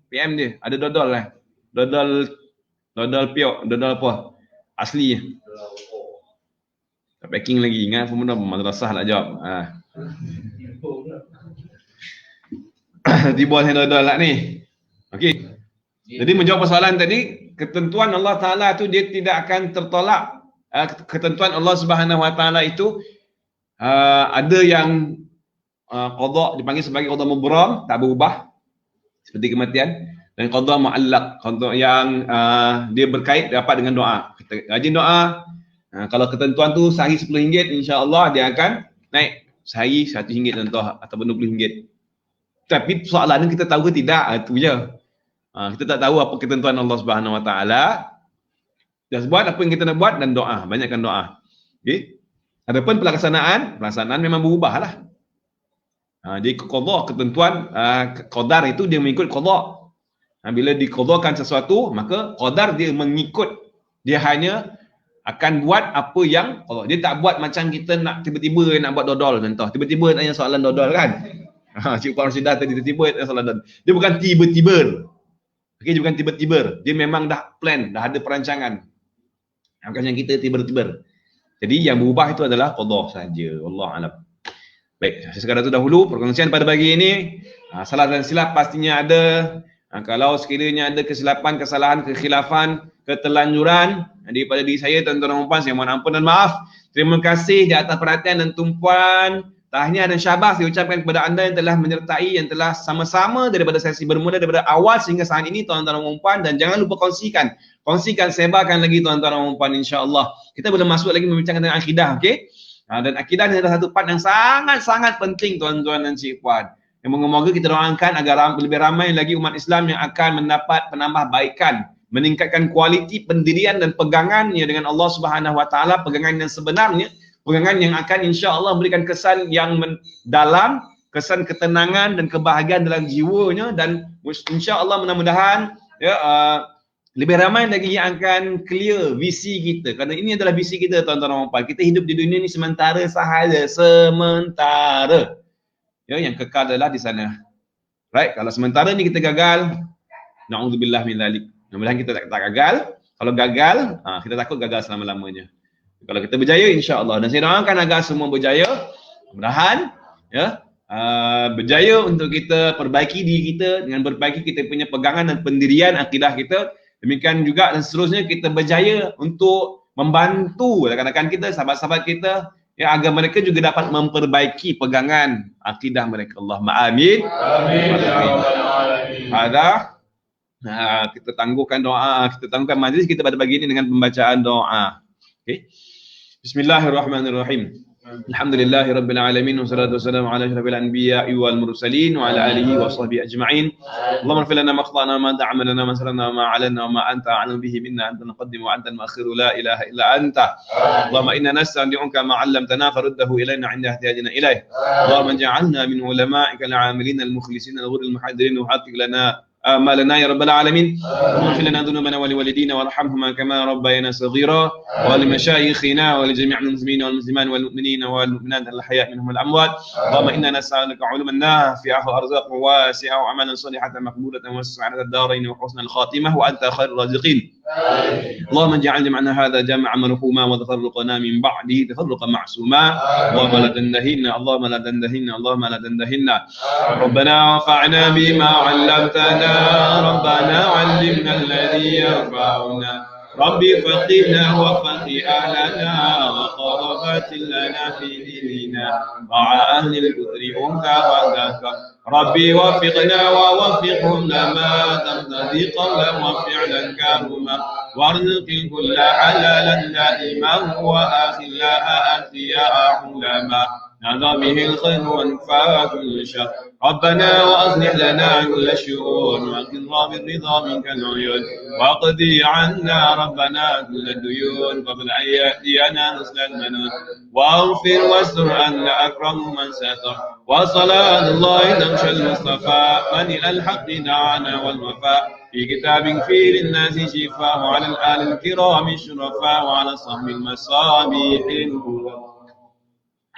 PM dia. Ada dodol lah. Dodol piok. Dodol apa? Asli. Tak packing lagi. Ingat pun madrasah nak jawab. Tiba saya dodol lah ni. Okey. Jadi menjawab persoalan tadi, ketentuan Allah Ta'ala tu dia tidak akan tertolak. Ketentuan Allah Subhanahu Wa Ta'ala itu ada yang qada dipanggil sebagai qada mubram, tak berubah seperti kematian, dan qada muallaq, qada yang dia berkait dapat dengan doa. Kita rajin doa. Kalau ketentuan tu sehari RM10, insya-Allah dia akan naik sehari RM100 contoh ataupun RM20. Tapi soalan ni kita tahu ke tidak, itu je. Kita tak tahu apa ketentuan Allah Subhanahu Wa Taala. Just buat apa yang kita nak buat dan doa, banyakkan doa. Okey. Adapun pelaksanaan memang berubahlah. Dia qada ketentuan qadar itu dia mengikut qada. Bila diqadakan sesuatu, maka qadar dia mengikut. Dia hanya akan buat apa yang qada. Dia tak buat macam kita nak tiba-tiba nak buat dodol contoh. Tiba-tiba tanya soalan dodol kan. Cik Puan Rasidah tadi tiba-tiba tanya soalan dodol. Dia bukan tiba-tiba. Okey, dia bukan tiba-tiba. Dia memang dah plan, dah ada perancangan. Bukan yang kita tiba-tiba. Jadi yang berubah itu adalah qada saja. Wallahu a'lam. Baik, sekadar itu dahulu perkongsian pada pagi ini. Salah dan silap pastinya ada. Kalau sekiranya ada kesilapan, kesalahan, kekhilafan, ketelanjuran daripada diri saya, tuan-tuan dan puan, saya mohon ampun dan maaf. Terima kasih di atas perhatian dan tumpuan, tahniah dan syabas diucapkan kepada anda yang telah menyertai, yang telah sama-sama daripada sesi bermula daripada awal sehingga saat ini, tuan-tuan dan puan, dan jangan lupa kongsikan, sebarkan lagi tuan-tuan dan puan, insya-Allah. Kita boleh masuk lagi membincangkan tentang akidah, okey? Dan akidah ni adalah satu part yang sangat-sangat penting tuan-tuan dan cik puan. Yang moga-moga kita doakan agar lebih ramai lagi umat Islam yang akan mendapat penambahbaikan, meningkatkan kualiti pendirian dan pegangannya dengan Allah Subhanahu Wa Taala, pegangan yang sebenarnya, pegangan yang akan insya-Allah memberikan kesan yang mendalam, kesan ketenangan dan kebahagiaan dalam jiwanya, dan insya-Allah mudah-mudahan lebih ramai lagi yang akan clear visi kita. Kerana ini adalah visi kita, tuan-tuan dan puan. Kita hidup di dunia ni sementara sahaja. Sementara. Ya, yang kekal adalah di sana. Right? Kalau sementara ni kita gagal, na'udzubillah min dzalik. Mudah-mudahan kita tak gagal. Kalau gagal, kita takut gagal selama-lamanya. Kalau kita berjaya, insya-Allah. Dan saya doakan agar semua berjaya. Mudah-mudahan ya, berjaya untuk kita perbaiki diri kita dengan perbaiki kita punya pegangan dan pendirian akidah kita. Demikian juga dan seterusnya kita berjaya untuk membantu rakan-rakan kita, sahabat-sahabat kita, ya, agar mereka juga dapat memperbaiki pegangan akidah mereka. Allahumma amin. Amin. Ada kita tangguhkan doa, kita tangguhkan majlis kita pada pagi ini dengan pembacaan doa. Okey. Bismillahirrahmanirrahim. Alhamdulillahi rabbil alamin wassalatu wassalamu ala asyrafil anbiya'i wal mursalin wa ala alihi wa sahbihi ajma'in. Allahumma ighfir lana ma akhtana ma ta'amalna ma sarrana ma 'alanna wa ma anta a'lamu bihi minna anta al-muqaddim wa anta al-mu'akhir la ilaha illa anta. Allahumma inna nasta'di'uka ma 'allamtana faruddahu ilayna 'inda ihtiyajina ilayh. Allahumma ij'alna min ulama'ika al-'amilin al-mukhlisin al-ghurr al-muhadirin wa haqiq lana أعمالنا يا رب العالمين. واغفر لنا ذنوبنا ولوالدينا وارحمهما كما ربيانا صغيرا ولمشايخنا ولجميع المسلمين والمسلمات والمؤمنين والمؤمنات الأحياء منهم والأموات. اللهم إنا نسألك علما نافعة وأرزاقا واسعة وعملا صالحا مقبولة وسعادة الدارين وحسن الخاتمة وأنت خير الرازقين. اللهم اجعل جمعنا هذا جمعا مرحوما وتفرقنا من بعده تفرقا معصوما. اللهم لا تندهنا اللهم لا تندهنا اللهم لا تندهنا. ربنا وانفعنا بما علمتنا ربنا علمنا الذي ينفعنا ربي فقهنا وفقه أهلنا وقربات لنا في ديننا مع أهل الكفر أنت وذاك ربي وفقنا ووفقهم لما ترتضي قولا وفعلا كرما وارزق الكل حلالا دائما وآخلا أتيا علما نظى به الخير وانفاء كل شر ربنا وأصلح لنا كل الشؤون وقنا بالرضا منك العيون واقضي عنا ربنا كل الديون قبل أن يأتينا نسل المنون واغفر واستر أن أكرم من ستر وصلاة الله تمشى المصطفى من إلى الحق دعانا والوفاء في كتاب فيه للناس شفاء وعلى الآل الكرام الشرفاء وعلى صحب المصابيح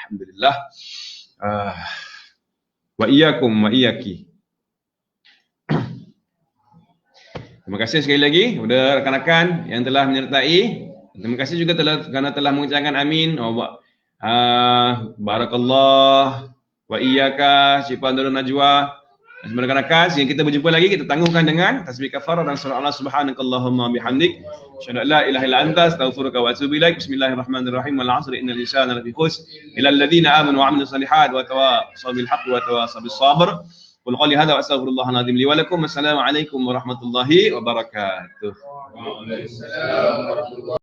الحمد لله. Wa iyyakum wa iyyaki. Terima kasih sekali lagi kepada rakan-rakan yang telah menyertai. Terima kasih juga kerana telah mengucapkan amin. Barakallah wa iyyaka syifan darun najwa. Dan semua rakan-rakan, sehingga kita berjumpa lagi, kita tangguhkan dengan tasbih kafarah dan surah Allah subhanakallahumma bihamdik. Asyhadu an la ilaha illa anta astaghfiruka wa atubu ilaik. Bismillahirrahmanirrahim. Wal 'asri innal insana lafi khusr illa alladhina amanu wa 'amilus shalihat wa tawasaw bil haqqi wa tawasaw bis sabr. Qul qawli hadha wa astaghfirullahal azim li wa lakum. Assalamu alaikum warahmatullahi wabarakatuh. Waalaikumsalam warahmatullahi wabarakatuh.